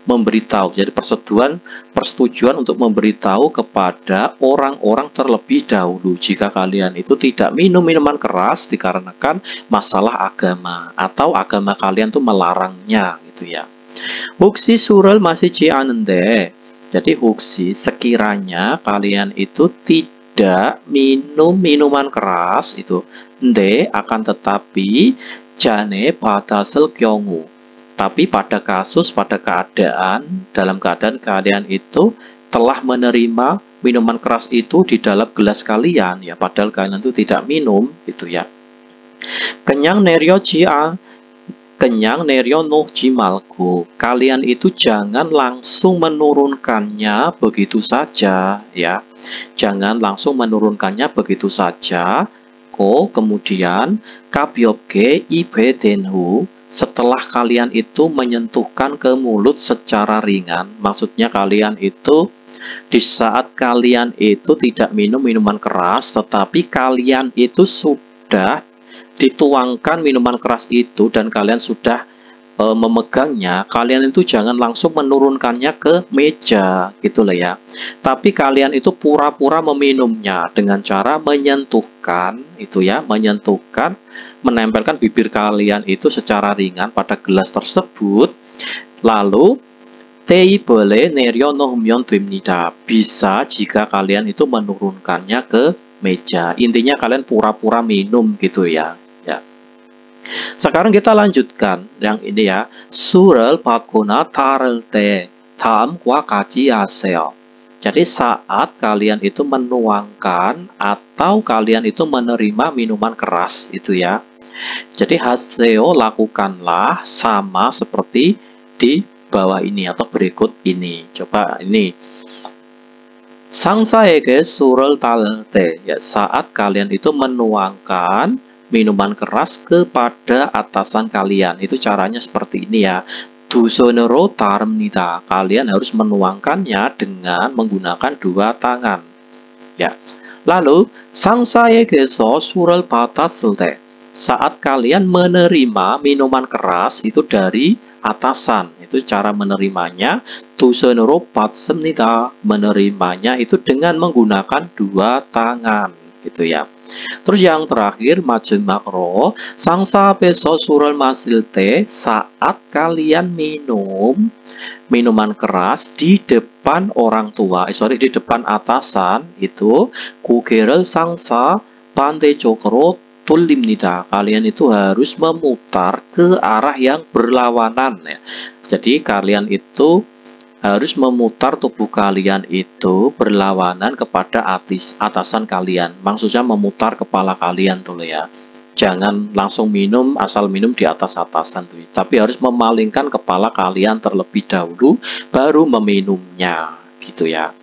memberitahu. Jadi persetujuan untuk memberitahu kepada orang-orang terlebih dahulu jika kalian itu tidak minum minuman keras dikarenakan masalah agama atau agama kalian itu melarangnya gitu ya. 혹시 술을 마시지 않은데, jadi 혹시 sekiranya kalian itu tidak minum minuman keras itu, akan tetapi jan에 받았을 경우, tapi pada keadaan, dalam keadaan kalian itu telah menerima minuman keras itu di dalam gelas kalian ya, padahal kalian itu tidak minum gitu ya. 그냥 내려놓지 말고, kalian itu jangan langsung menurunkannya begitu saja ya. Jangan langsung menurunkannya begitu saja. Kemudian 가볍게 입에 댄 후, setelah kalian itu menyentuhkan ke mulut secara ringan, maksudnya kalian itu di saat kalian itu tidak minum minuman keras, tetapi kalian itu sudah dituangkan minuman keras itu dan kalian sudah memegangnya, kalian itu jangan langsung menurunkannya ke meja gitu loh ya. Tapi kalian itu pura-pura meminumnya dengan cara menyentuhkan itu ya, menempelkan bibir kalian itu secara ringan pada gelas tersebut. Lalu 테이블에 내려놓으면 됩니다. Bisa jika kalian itu menurunkannya ke meja. Intinya kalian pura-pura minum gitu ya. Sekarang kita lanjutkan yang ini ya. 술을 받거나 따를 때 다음과 같이 하세요. Jadi saat kalian itu menuangkan atau kalian itu menerima minuman keras itu ya. Jadi hasil lakukanlah sama seperti di bawah ini atau berikut ini. Coba ini. 상사에게 술을 따를 때, ya, saat kalian itu menuangkan minuman keras kepada atasan kalian, itu caranya seperti ini ya. 두 손으로 따릅니다. Kalian harus menuangkannya dengan menggunakan dua tangan. Ya. Lalu 상사에게서 술을 받았을 때, saat kalian menerima minuman keras itu dari atasan, itu cara menerimanya. 두 손으로 받습니다. Menerimanya itu dengan menggunakan dua tangan, gitu ya. Terus yang terakhir 마지막으로 상사 앞에서 술을 마실 때, saat kalian minum minuman keras di depan orang tua, di depan atasan itu, 고개를 상사 반대쪽으로 돌립니다. Kalian itu harus memutar ke arah yang berlawanan ya. Jadi kalian itu harus memutar tubuh kalian itu berlawanan kepada atasan kalian. Maksudnya memutar kepala kalian tuh ya. Jangan langsung minum, asal minum di atas atasan tuh. Tapi harus memalingkan kepala kalian terlebih dahulu baru meminumnya gitu ya.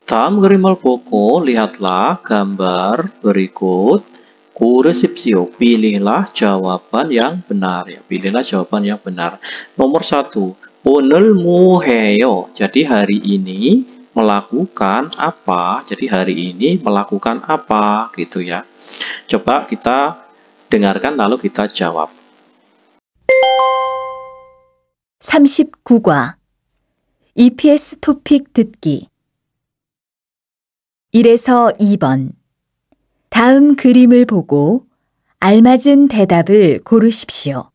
다음 그림을 보고 lihatlah gambar berikut. 고르십시오. Pilihlah jawaban yang benar ya. Pilihlah jawaban yang benar. Nomor 1. 오늘 뭐 해요? Jadi hari ini melakukan apa? Jadi hari ini melakukan apa? Gitu ya. Coba kita dengarkan lalu kita jawab. 39과 EPS 토픽 듣기 1에서 2번 다음 그림을 보고 알맞은 대답을 고르십시오.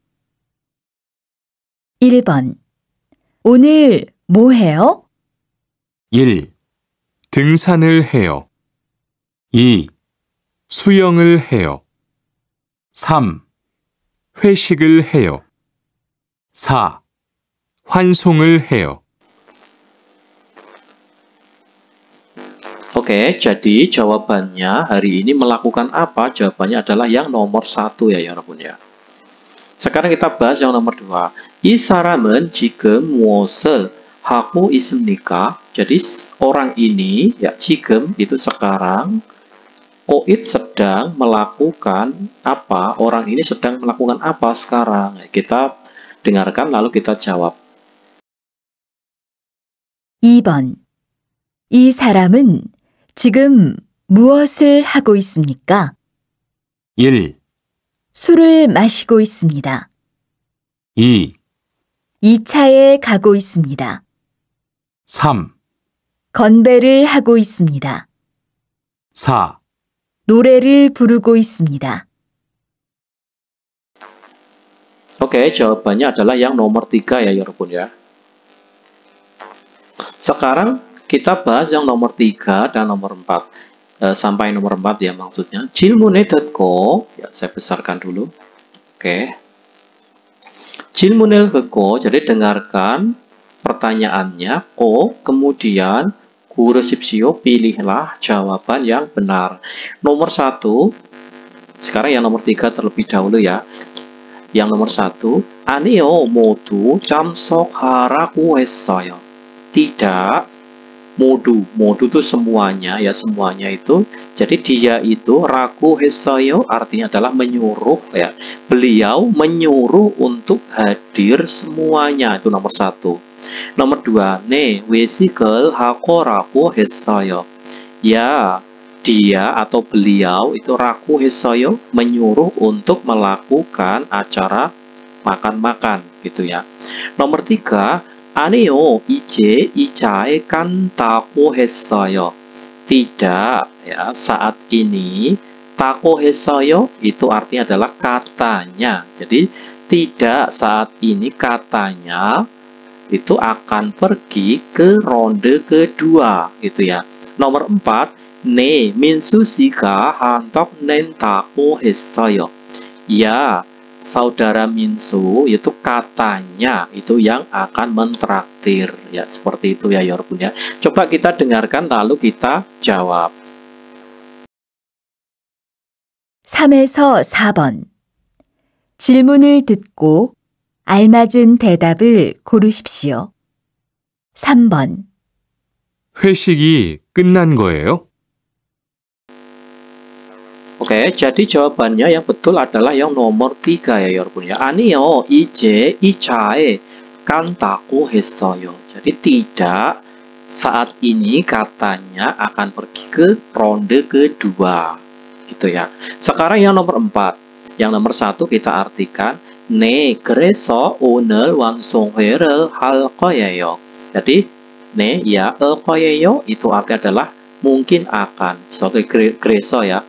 1번 오늘 뭐 해요? 1. 등산을 해요. 2. 수영을 해요. 3. 회식을 해요. 4. 환송을 해요. Oke, jadi jawabannya hari ini melakukan apa? Jawabannya adalah yang nomor 1 ya, 여러분 ya. Sekarang kita bahas yang nomor 2. 이 사람은 지금 무엇을 haku ismnika. Jadi orang ini ya 지금 itu sekarang, koit sedang melakukan apa? Orang ini sedang melakukan apa sekarang? Kita dengarkan lalu kita jawab. 2번. 이 사람은 지금 무엇을 하고 있습니까? 1, 술을 마시고 있습니다. 2, 2차에 가고 있습니다. 3, 건배를 하고 있습니다. 4, 노래를 부르고 있습니다. Oke, jawabannya adalah yang nomor 3 ya, 여러분 ya. Sekarang kita bahas yang nomor 3 dan nomor 4. Sampai nomor 4 ya maksudnya. 질문을 듣고, ya, saya besarkan dulu. Oke. 질문을 듣고, jadi dengarkan pertanyaannya, kemudian 고르십시오, pilihlah jawaban yang benar. Nomor 1, sekarang yang nomor 3 terlebih dahulu ya. Yang nomor 1, 아니요, 모두 참석하라고 했어요. Tidak, modu itu semuanya ya, semuanya itu. Jadi dia itu ragu 했어요 artinya adalah menyuruh ya. Beliau menyuruh untuk hadir semuanya, itu nomor 1. Nomor 2, 네, 외식을 하라고 했어요. Ya, dia atau beliau itu ragu 했어요, menyuruh untuk melakukan acara makan-makan gitu ya. Nomor 3, 아니요, 이제 2차에 간다고 했어요. Tidak, ya, saat ini taku 했어요 itu artinya adalah katanya. Jadi tidak saat ini katanya itu akan pergi ke ronde kedua gitu ya. Nomor 4, 네, 민수 씨가 한턱 낸다고 했어요. Ya, saudara Minsu itu katanya itu yang akan mentraktir ya, seperti itu ya 여러분 ya. Coba kita dengarkan lalu kita jawab. 3에서 4번. 질문을 듣고 알맞은 대답을 고르십시오. 3번. 회식이 끝난 거예요? Oke, jadi jawabannya yang betul adalah yang nomor 3 ya 여러분 ya. 아니요, 이제 2차에 간다고 했어요. Jadi tidak, saat ini katanya akan pergi ke ronde kedua. Gitu ya. Sekarang yang nomor 4. Yang nomor 1 kita artikan, 네, 그래서 오늘 완성회를 할 거예요. Jadi, 네, ya, 할 거예요 itu artinya adalah mungkin akan. Seperti 그래서 ya.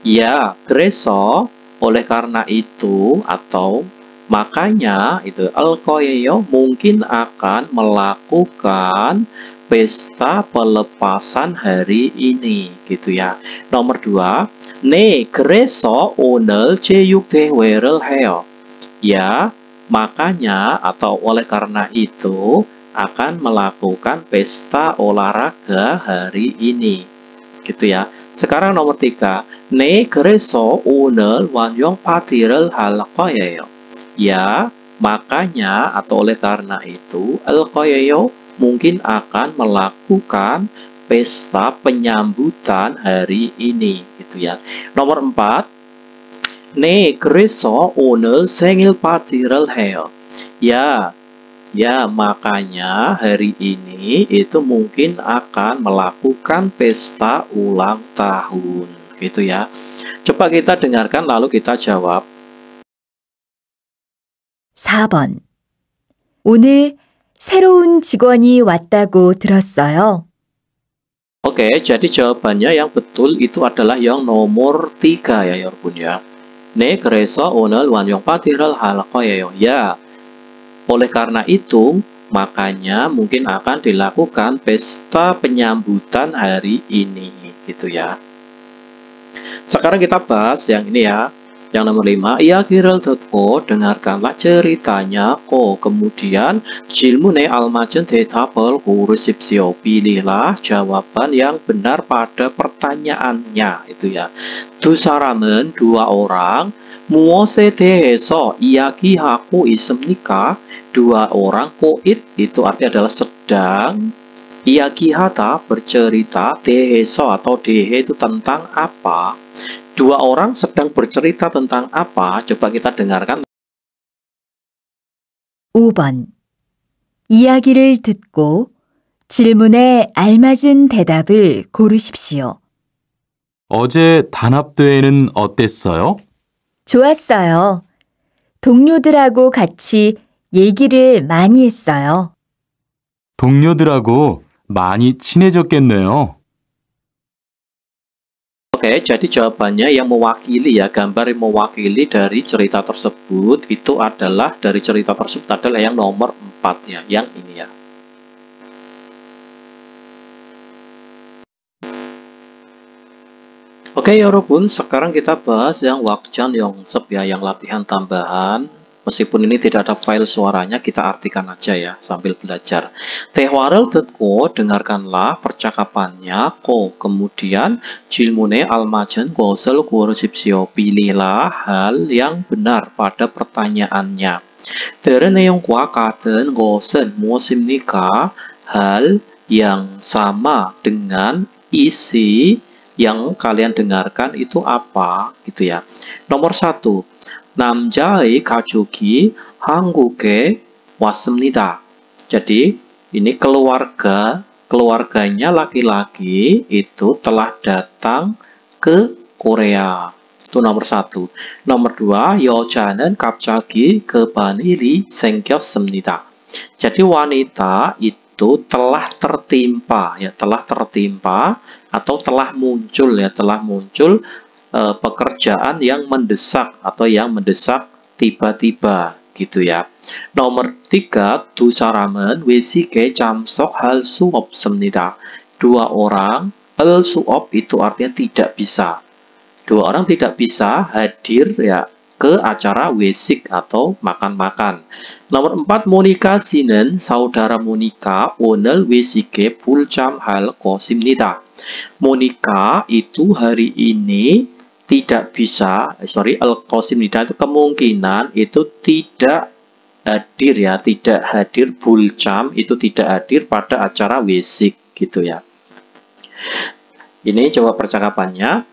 Ya, 그래서 oleh karena itu atau makanya itu 할 거예요 mungkin akan melakukan pesta pelepasan hari ini gitu ya. Nomor 2, 네, 그래서 오늘 체육대회를 해요. Ya, makanya atau oleh karena itu akan melakukan pesta olahraga hari ini. Gitu ya. Sekarang nomor 3, 네, 그래서 오늘 완용 파티를 할 거예요. Ya, makanya atau oleh karena itu 할 거예요 mungkin akan melakukan pesta penyambutan hari ini gitu ya. Nomor 4, 네, 그래서 오늘 생일 파티를 해요. Ya, makanya hari ini itu mungkin akan melakukan pesta ulang tahun, gitu ya. Coba kita dengarkan lalu kita jawab. 4번. 오늘 새로운 직원이 왔다고 들었어요. Oke, jadi jawabannya yang betul itu adalah yang nomor 3 ya, 여러분 ya. 네, 그래서 오늘 완용 파티를 할 거예요. Ya, oleh karena itu, makanya mungkin akan dilakukan pesta penyambutan hari ini, gitu ya. Sekarang kita bahas yang ini ya. Yang nomor 5, 이야기를 듣고 dengarkanlah ceritanya. Kemudian 질문에 알맞은 대답을 고르십시오. Pilihlah jawaban yang benar pada pertanyaannya, itu ya. 두 사람은, dua orang, 무엇에 대해서 이야기하고 있습니까? Dua orang, koit itu artinya adalah sedang iagihata bercerita, deheso atau dehe itu tentang apa? Dua orang sedang bercerita tentang apa? Coba kita dengarkan. 5번. 이야기를 듣고 질문에 알맞은 대답을 고르십시오. 어제 단합대회는 어땠어요? 좋았어요. 동료들하고 같이 얘기를 많이 했어요. 동료들하고 많이 친해졌겠네요. Oke, jadi jawabannya yang mewakili ya, gambar yang mewakili dari cerita tersebut itu adalah, dari cerita tersebut adalah yang nomor 4 ya, yang ini ya. Oke, 여러분, sekarang kita bahas yang wakjan yongsep ya, yang latihan tambahan. Meskipun ini tidak ada file suaranya, kita artikan aja ya sambil belajar. Tehwarel 듣고, dengarkanlah percakapannya. Ko, kemudian 질문에 알맞은 것을 고르십시오. Pilihlah hal yang benar pada pertanyaannya. 들은 내용과 같은 것은 무엇입니까? Hal yang sama dengan isi yang kalian dengarkan itu apa? Gitu ya. Nomor 1. 남자의 가족이 한국에 왔습니다. Jadi ini keluarganya laki-laki itu telah datang ke Korea. Itu nomor 1. Nomor 2, 여자는 갑자기 급한 일이 생겼습니다. Jadi wanita itu telah tertimpa ya, telah tertimpa atau telah muncul ya, telah muncul pekerjaan yang mendesak atau yang mendesak tiba-tiba gitu ya. Nomor 3, 두 사람은 외식에 참석할 수 없습니다. Dua orang, 할 수 없 itu artinya tidak bisa. Dua orang tidak bisa hadir ya ke acara wesik atau makan-makan. Nomor 4, 모니카 씨는 saudara Monica 오늘 외식에 불참할 것입니다. Monica itu hari ini tidak bisa, al-qasimnida itu kemungkinan itu tidak hadir ya, tidak hadir, bulcam itu tidak hadir pada acara wesik gitu ya. Ini coba percakapannya.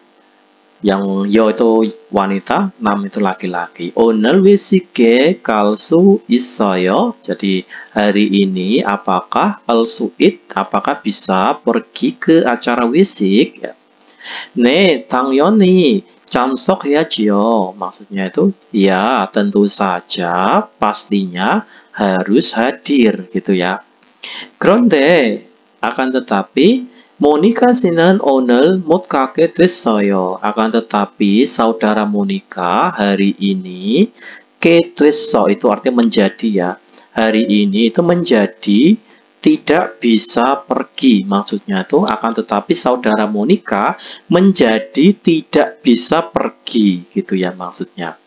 Yang yo itu wanita, nam itu laki-laki. 오늘 외식에 갈 수 있어요. Jadi hari ini apakah al-su'id, apakah bisa pergi ke acara wesik ya. 네, 당연히 참석해야지요. Maksudnya itu, ya tentu saja, pastinya harus hadir gitu ya. 그런데, akan tetapi, 모니카 씨는 오늘 못 가게 됐어요. Akan tetapi, saudara Monica hari ini, que 됐어, itu artinya menjadi ya. Hari ini itu menjadi tidak bisa pergi, maksudnya itu akan tetapi saudara Monica menjadi tidak bisa pergi gitu ya maksudnya.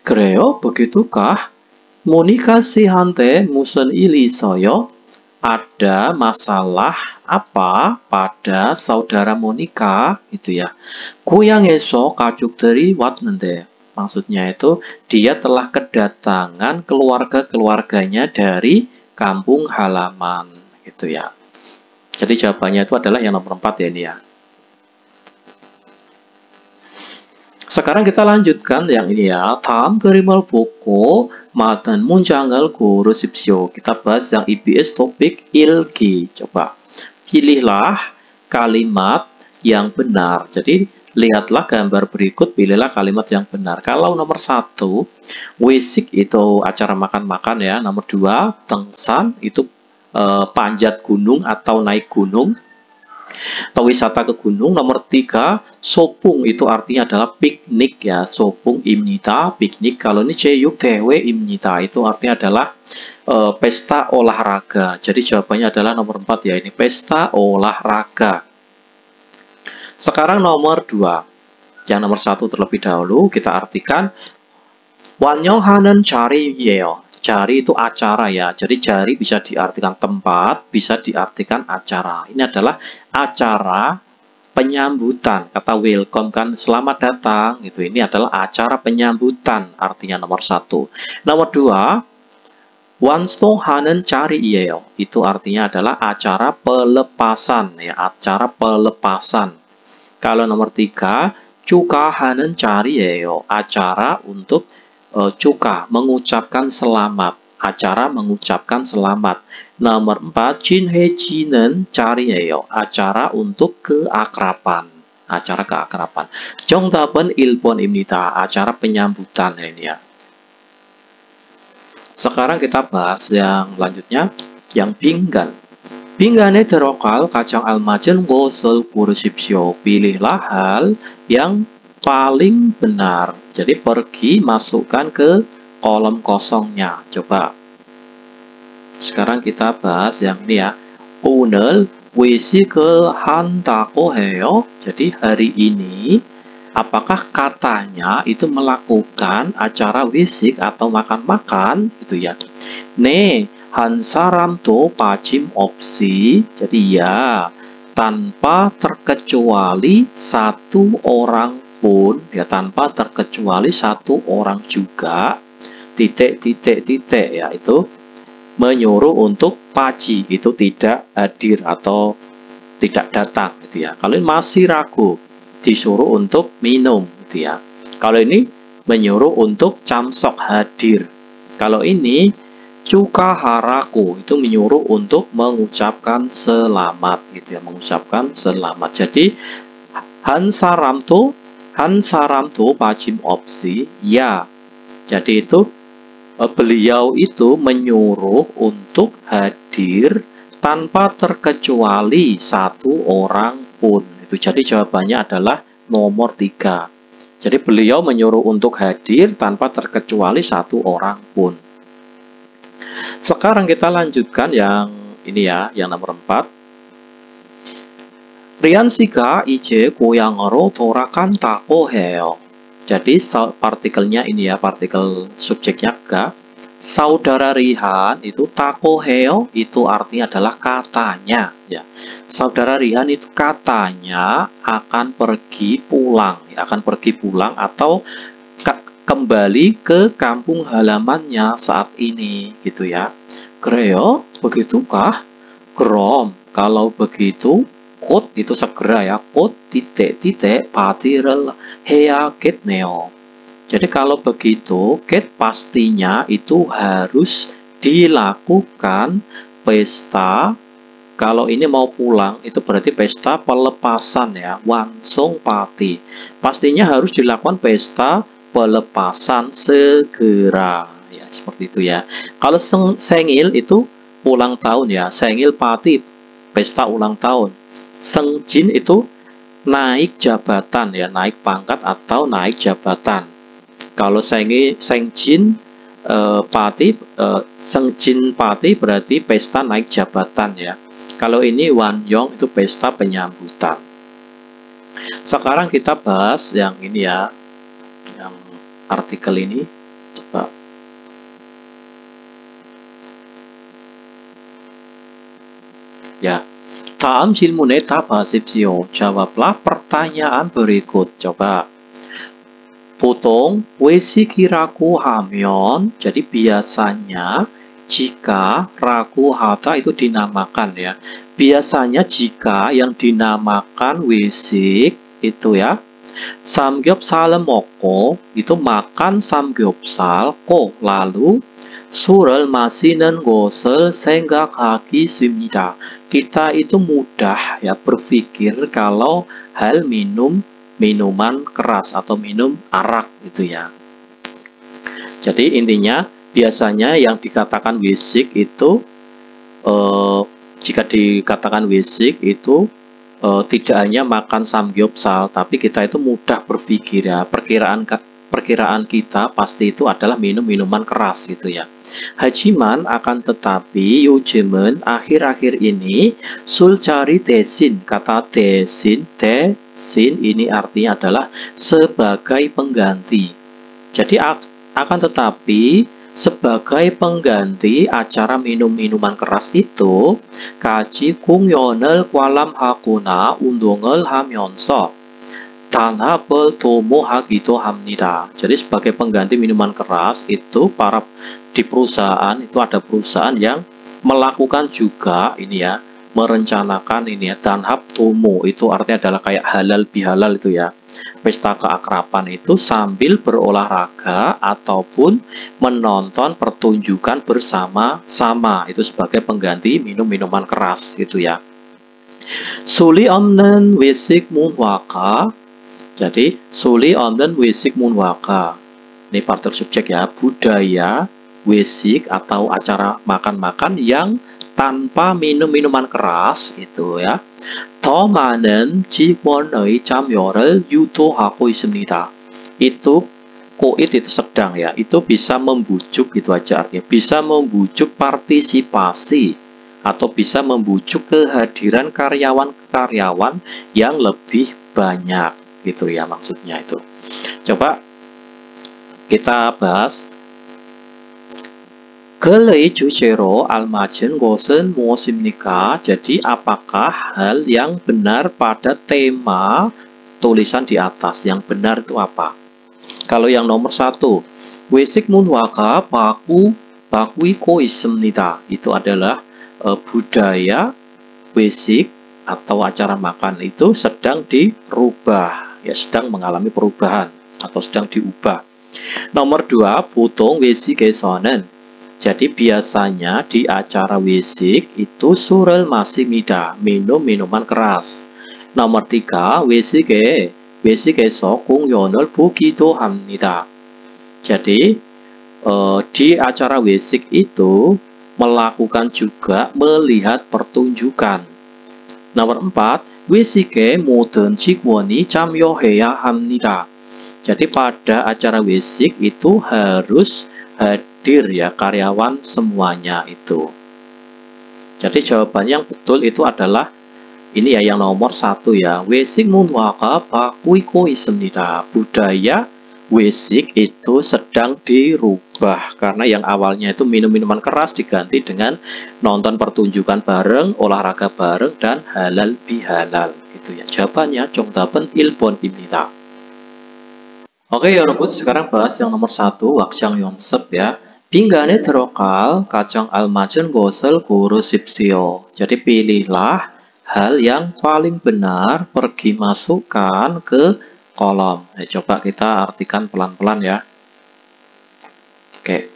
그래요? begitukah? Monica 씨한테 무슨 일이 있어요? Ada masalah apa pada saudara Monica itu ya. 고향에서 가족들이 왔는데, maksudnya itu dia telah kedatangan keluarga-keluarganya dari kampung halaman gitu ya. Jadi jawabannya itu adalah yang nomor 4 ya ini ya. Sekarang kita lanjutkan yang ini ya. 다음 그림을 보고 맞는 문장을 고르십시오. Kita bahas yang EBS topik ilgi. Coba pilihlah kalimat yang benar. Jadi lihatlah gambar berikut, pilihlah kalimat yang benar. Kalau nomor 1, wesik itu acara makan-makan ya. Nomor 2, tengsan itu panjat gunung atau naik gunung atau wisata ke gunung. Nomor 3, sopung itu artinya adalah piknik ya. Sopung imnita, piknik. Kalau ini ceyuk dewe imnita itu artinya adalah pesta olahraga. Jadi jawabannya adalah nomor 4 ya, ini pesta olahraga. Sekarang nomor 2. Yang nomor 1 terlebih dahulu kita artikan 완영하는 자리예요. Jari itu acara ya. Jadi jari bisa diartikan tempat, bisa diartikan acara. Ini adalah acara penyambutan. Kata welcome kan selamat datang gitu. Ini adalah acara penyambutan artinya nomor 1. Nomor 2, 완송하는 자리예요. Itu artinya adalah acara pelepasan ya, acara pelepasan. Kalau nomor 3, 축하하는 자리예요. Acara untuk 축하, mengucapkan selamat. Acara mengucapkan selamat. Nomor 4, 친해지는 자리예요. Acara untuk keakraban. Acara keakraban. 정답은 1번입니다. Acara penyambutan ini ya. Sekarang kita bahas yang lanjutnya, yang 빙간. 빙간에 들어갈 가장 알맞은 것을 고르십시오. Pilihlah hal yang paling benar. Jadi pergi masukkan ke kolom kosongnya. Coba. Sekarang kita bahas yang ini ya. 오늘 외식을 한다고 해요. Jadi hari ini apakah katanya itu melakukan acara wisik atau makan-makan gitu ya. 네, 한 사람도 빠짐없이. Jadi ya, tanpa terkecuali satu orang pun ya, tanpa terkecuali satu orang juga. Titik ya, itu menyuruh untuk paji, itu tidak hadir atau tidak datang gitu ya. Kalau masih ragu, disuruh untuk minum gitu ya. Kalau ini menyuruh untuk camsok hadir. Kalau ini 축하하라고, itu menyuruh untuk mengucapkan selamat gitu ya, mengucapkan selamat. Jadi 한 사람도 빠짐없이 ya. Jadi itu beliau itu menyuruh untuk hadir tanpa terkecuali satu orang pun. Itu jadi jawabannya adalah nomor 3. Jadi beliau menyuruh untuk hadir tanpa terkecuali satu orang pun. Sekarang kita lanjutkan yang ini ya, yang nomor 4. 리안 씨가 이제 고향으로 돌아간다고 해요. Jadi partikelnya ini ya, partikel subjeknya ga. Saudara Rihan itu tako heo, itu artinya adalah katanya ya. Saudara Rihan itu katanya akan pergi pulang ya, akan pergi pulang atau kembali ke kampung halamannya saat ini gitu ya. 그래요? begitukah? 그럼 kalau begitu 곧 itu segera ya, 곧 titik 파티를 해야겠네요. Jadi kalau begitu, get pastinya itu harus dilakukan pesta. Kalau ini mau pulang, itu berarti pesta pelepasan ya, 완송파티. Pastinya harus dilakukan pesta pelepasan segera ya, seperti itu ya. Kalau sengil itu ulang tahun ya, sengil party, pesta ulang tahun. Sengjin itu naik jabatan ya, naik pangkat atau naik jabatan. Kalau sengjin party, sengjin party berarti pesta naik jabatan ya. Kalau ini wanyong itu pesta penyambutan. Sekarang kita bahas yang ini ya, yang artikel ini. Coba. Ya. 다음 질문에 답하십시오. Jawablah pertanyaan berikut. Coba. 보통 외식이라고 하면, jadi biasanya jika ragu hata itu dinamakan ya. Biasanya jika yang dinamakan 외식 itu ya, 삼겹살을 먹고 itu makan samgyeopsal, lalu 술을 마시는 것을 생각하기 쉽니다. Kita itu mudah ya berpikir kalau hal minuman keras atau minum arak gitu ya. Jadi intinya biasanya yang dikatakan 외식 itu jika dikatakan 외식 itu tidak hanya makan samgyeopsal, tapi kita itu mudah berpikir ya, perkiraan kita pasti itu adalah minuman keras gitu ya. Hajiman akan tetapi 요즘은 akhir-akhir ini 술자리 대신, kata 대신 ini artinya adalah sebagai pengganti. Jadi akan tetapi sebagai pengganti acara minum-minuman keras itu 같이 공연을 관람하거나 운동을 하면서 단합을 도모하기도 합니다. Jadi sebagai pengganti minuman keras itu di perusahaan itu ada perusahaan yang melakukan juga ini ya, merencanakan ini ya, tanhab tomo itu artinya adalah kayak halal bihalal itu ya, pesta keakraban itu sambil berolahraga ataupun menonton pertunjukan bersama-sama, itu sebagai pengganti minum-minuman keras gitu ya. Suli 없는 외식 문화가, jadi suli 없는 외식 문화가, ini partner subjek ya, budaya 외식 atau acara makan-makan yang tanpa minum minuman keras itu ya. 더 많은 직원의 참여를 유도하고 있습니다. Itu koit itu sedang ya, itu bisa membujuk gitu aja artinya, bisa membujuk partisipasi atau bisa membujuk kehadiran karyawan-karyawan yang lebih banyak gitu ya, maksudnya itu. Coba kita bahas. 글의 주제로 알맞은 것은 무엇입니까? Jadi apakah hal yang benar pada tema tulisan di atas? Yang benar itu apa? Kalau yang nomor 1, 외식 문화가 바뀌고 있습니다. Itu adalah budaya 외식 atau acara makan itu sedang dirubah, ya, sedang mengalami perubahan atau sedang diubah. Nomor 2, 보통 외식에서는, jadi biasanya di acara 외식 itu 술을 마십니다. minum minuman keras. Nomor 3, 외식에서 공연을 보기도 합니다. Jadi di acara 외식 itu melakukan juga melihat pertunjukan. Nomor 4, 외식에 모든 직원이 참여해야 합니다. Jadi pada acara 외식 itu harus hadir ya karyawan semuanya itu. Jadi jawabannya yang betul itu adalah ini ya, yang nomor 1 ya. 외식 문화가 바뀌고 있습니다. Budaya 외식 itu sedang dirubah karena yang awalnya itu minum-minuman keras diganti dengan nonton pertunjukan bareng, olahraga bareng, dan halal bihalal gitu ya. Jawabannya 정답은 1번입니다. Oke 여러분, sekarang bahas yang nomor 1, 왁장 연습 ya. 빈간에 들어갈 가장 알맞은 것을 고르십시오. Jadi pilihlah hal yang paling benar, pergi masukkan ke kolom. Coba kita artikan pelan-pelan ya. Oke.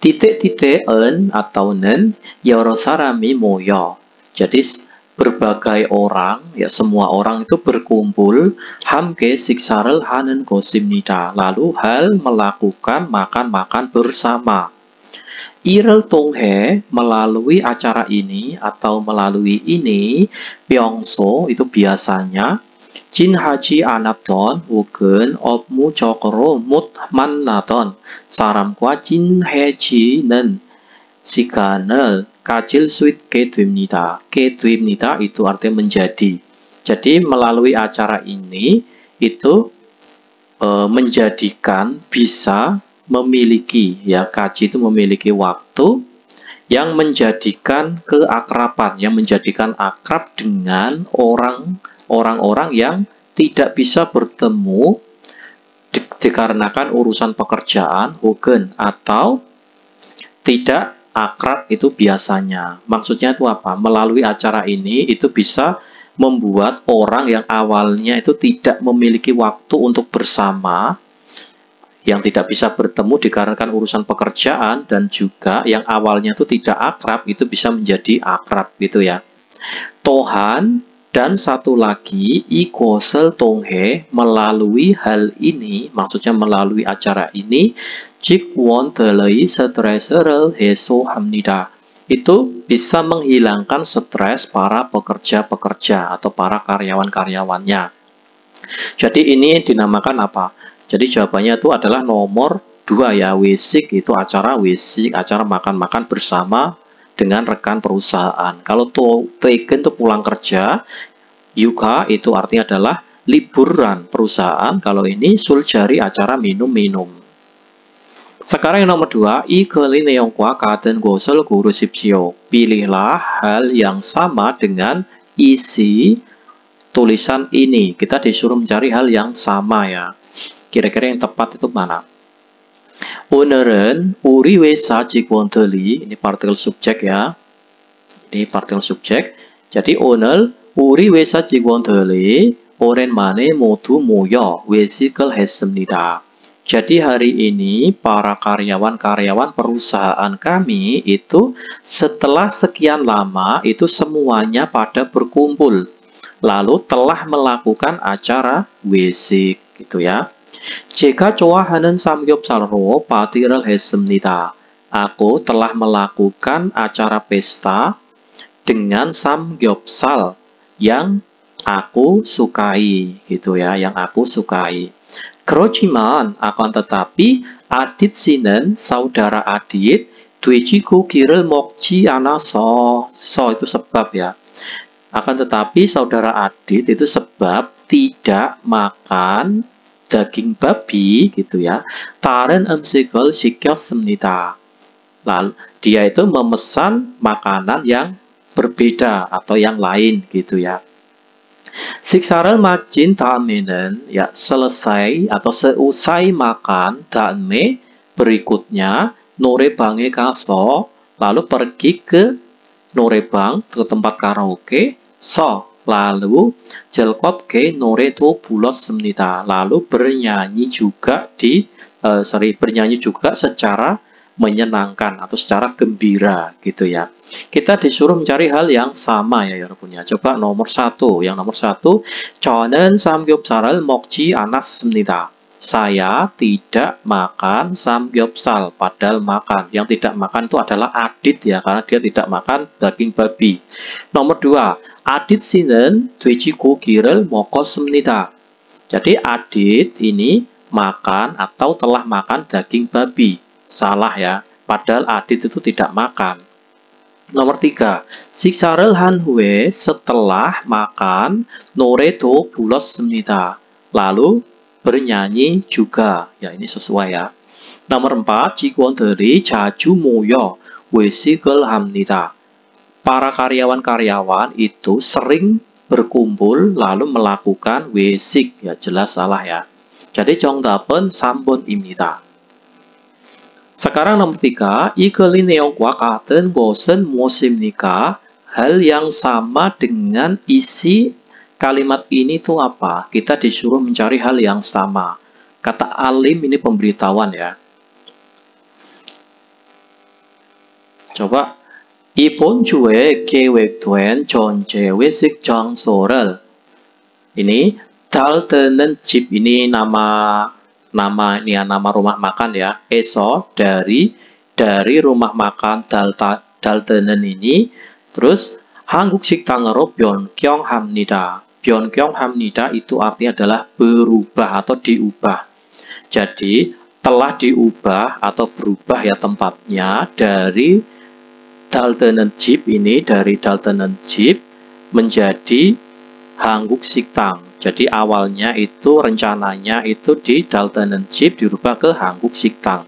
titik-titik은 atau 는 여러 사람이 모여. Jadi berbagai orang, ya semua orang itu berkumpul, 함께 식사를 하는 것입니다. Lalu hal melakukan makan-makan bersama. 이를 통해 melalui acara ini atau melalui ini, 평소 itu biasanya 진하지 않았던 혹은 업무적으로 못 만나던 사람과 진해지는 시간을 가질 수 있게 됩니다. itu artinya menjadi. Jadi melalui acara ini itu menjadikan, bisa memiliki ya, kaji itu memiliki waktu yang menjadikan keakraban, yang menjadikan akrab dengan orang-orang yang tidak bisa bertemu dikarenakan urusan pekerjaan, 혹은 atau tidak akrab itu biasanya. Maksudnya itu apa? Melalui acara ini itu bisa membuat orang yang awalnya itu tidak memiliki waktu untuk bersama, yang tidak bisa bertemu dikarenakan urusan pekerjaan, dan juga yang awalnya itu tidak akrab itu bisa menjadi akrab gitu ya. Tohan, dan satu lagi 이곳을 통해, melalui hal ini, maksudnya melalui acara ini, 직원들의 스트레스를 해소합니다. Itu bisa menghilangkan stres para pekerja-pekerja atau para karyawan-karyawannya. Jadi ini dinamakan apa? Jadi jawabannya itu adalah nomor 2 ya, 외식 itu acara 외식, acara makan-makan bersama dengan rekan perusahaan. Kalau 퇴근 itu pulang kerja, yuka itu artinya adalah liburan perusahaan. Kalau ini 술자리 acara minum-minum. Sekarang yang nomor 2, 이 글의 내용과 같은 것을 고르십시오. Pilihlah hal yang sama dengan isi tulisan ini. Kita disuruh mencari hal yang sama ya. Kira-kira yang tepat itu mana? 오늘은 우리 회사 직원들이, ini partikel subjek ya. Ini partikel subjek. Jadi 오늘 우리 회사 직원들이 오랜만에 모두 모여 외식을 했습니다. Jadi hari ini para karyawan-karyawan perusahaan kami itu setelah sekian lama itu semuanya pada berkumpul. Lalu telah melakukan acara 외식 gitu ya. 제가 좋아하는 삼겹살로 파티를 했습니다. Aku telah melakukan acara pesta dengan samgyeopsal yang aku sukai gitu ya, yang aku sukai. 그렇지만 akan tetapi 아딧 씨는 saudara Adit 돼지고기를 먹지 않아서. So itu sebab ya. Akan tetapi saudara Adit itu sebab tidak makan daging babi gitu ya. 다른 음식을 시켰습니다. Lalu dia itu memesan makanan yang berbeda atau yang lain gitu ya. 식사를 마친 다음에는 ya selesai atau seusai makan 다음에 berikutnya 노래방에 가서 lalu pergi ke 노래방 ke tempat karaoke lalu 즐겁게 노래도 불렀습니다. lalu bernyanyi juga bernyanyi juga secara menyenangkan atau secara gembira gitu ya. Kita disuruh mencari hal yang sama ya 여러분 ya. Coba nomor 1. Yang nomor 1, 저는 삼겹살을 먹지 않았습니다. Saya tidak makan samgyeopsal, padahal makan. Yang tidak makan itu adalah Adit ya, karena dia tidak makan daging babi. Nomor 2, Adit 씨는 돼지고기를 먹었습니다. Jadi Adit ini makan atau telah makan daging babi. Salah ya, padahal Adit itu tidak makan. Nomor 3, 식사를 한 후에 setelah makan 노래도 불렀습니다. Lalu bernyanyi juga. Ya, ini sesuai ya. Nomor 4, 직원들이 자주 모여 외식을 합니다. Para karyawan-karyawan itu sering berkumpul lalu melakukan 외식. Ya, jelas salah ya. Jadi 정답은 3번입니다. Sekarang nomor 3, 이 글의 내용과 같은 것은 무엇입니까? Hal yang sama dengan isi kalimat ini tuh apa? Kita disuruh mencari hal yang sama. Kata alim ini pemberitahuan ya. coba 이번 주에 계획된 전체 외식 장소를 ini 달드는 집 ini nama rumah makan ya. Esok dari rumah makan 달드는 ini terus 한국 식당으로 변경합니다. 변경합니다 itu artinya adalah berubah atau diubah. Jadi telah diubah atau berubah ya tempatnya dari 달드는 집 ini dari 달드는 집 menjadi 한국 식당. Jadi awalnya itu rencananya itu di 달드는 집 dirubah ke 한국 식당.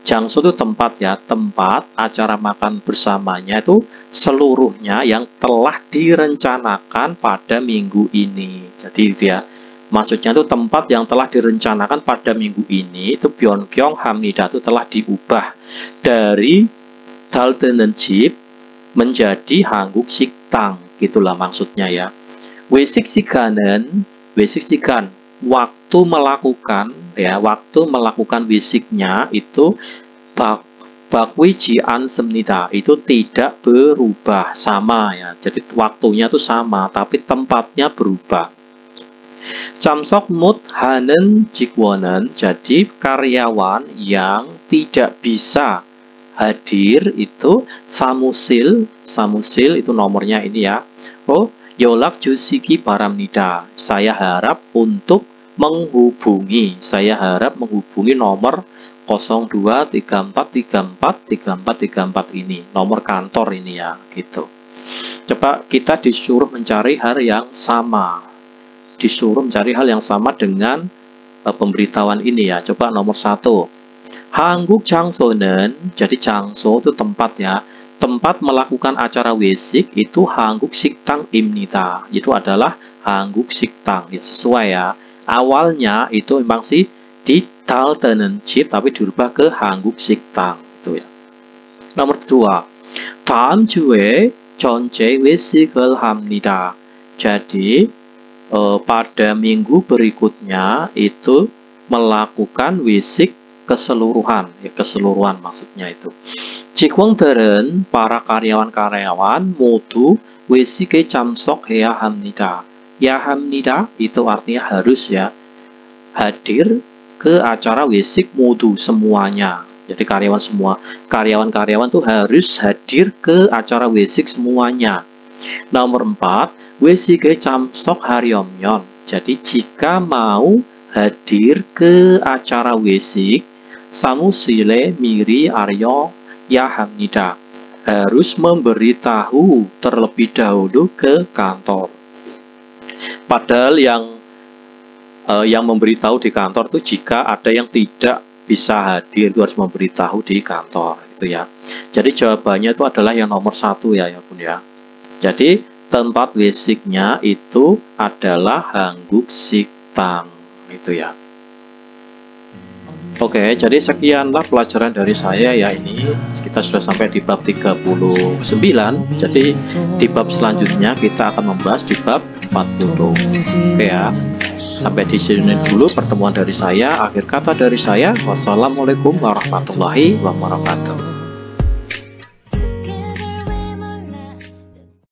장소 itu tempat ya, tempat acara makan bersamanya itu seluruhnya yang telah direncanakan pada minggu ini. Jadi itu ya, maksudnya itu tempat yang telah direncanakan pada minggu ini itu 변경합니다 itu telah diubah dari 달드는 집 menjadi 한국 식당. Gitulah maksudnya ya. 외식 시간은 waktu melakukan ya, waktu melakukan 외식nya itu 바뀌지 않습니다. Itu tidak berubah, sama ya. Jadi waktunya itu sama, tapi tempatnya berubah. 참석 못하는 직원은 jadi karyawan yang tidak bisa hadir itu 사무실 itu nomornya ini ya. 연락 주시기 바랍니다. Saya harap untuk menghubungi. Saya harap menghubungi nomor 0234343434 ini. Nomor kantor ini ya, gitu. Coba kita disuruh mencari hal yang sama. Disuruh mencari hal yang sama dengan pemberitahuan ini ya. Coba nomor 1. 한국 장소는 jadi 장소 itu tempat ya. tempat melakukan acara wesik itu 한국 식당입니다. Itu adalah 한국 식당. Ya, sesuai ya. Awalnya itu memang sih di 달드는집 tapi dirubah ke 한국 식당 itu ya. Nomor 2. 다음 주에 전체 외식을 합니다. Jadi pada minggu berikutnya itu melakukan wesik keseluruhan, ya keseluruhan maksudnya itu. 직원들은 para karyawan-karyawan modu 외식에 참석해야 합니다. Ya 합니다 itu artinya harus ya. Hadir ke acara wesik modu semuanya. Jadi karyawan-karyawan tuh harus hadir ke acara wesik semuanya. Nomor 4, 외식에 참석하려면. Jadi jika mau hadir ke acara wesik, 사무실에 미리 알려야 합니다. Harus memberitahu terlebih dahulu ke kantor. Padahal yang memberitahu di kantor itu jika ada yang tidak bisa hadir itu harus memberitahu di kantor gitu ya. Jadi jawabannya itu adalah yang nomor 1 ya Bun ya. Jadi tempat wesiknya itu adalah 한국 식당 itu ya. Oke, jadi sekianlah pelajaran dari saya ya. Ini kita sudah sampai di bab 39. Jadi di bab selanjutnya kita akan membahas di bab 40. Oke ya. Sampai di sini dulu pertemuan dari saya. Akhir kata dari saya, wassalamualaikum warahmatullahi wabarakatuh.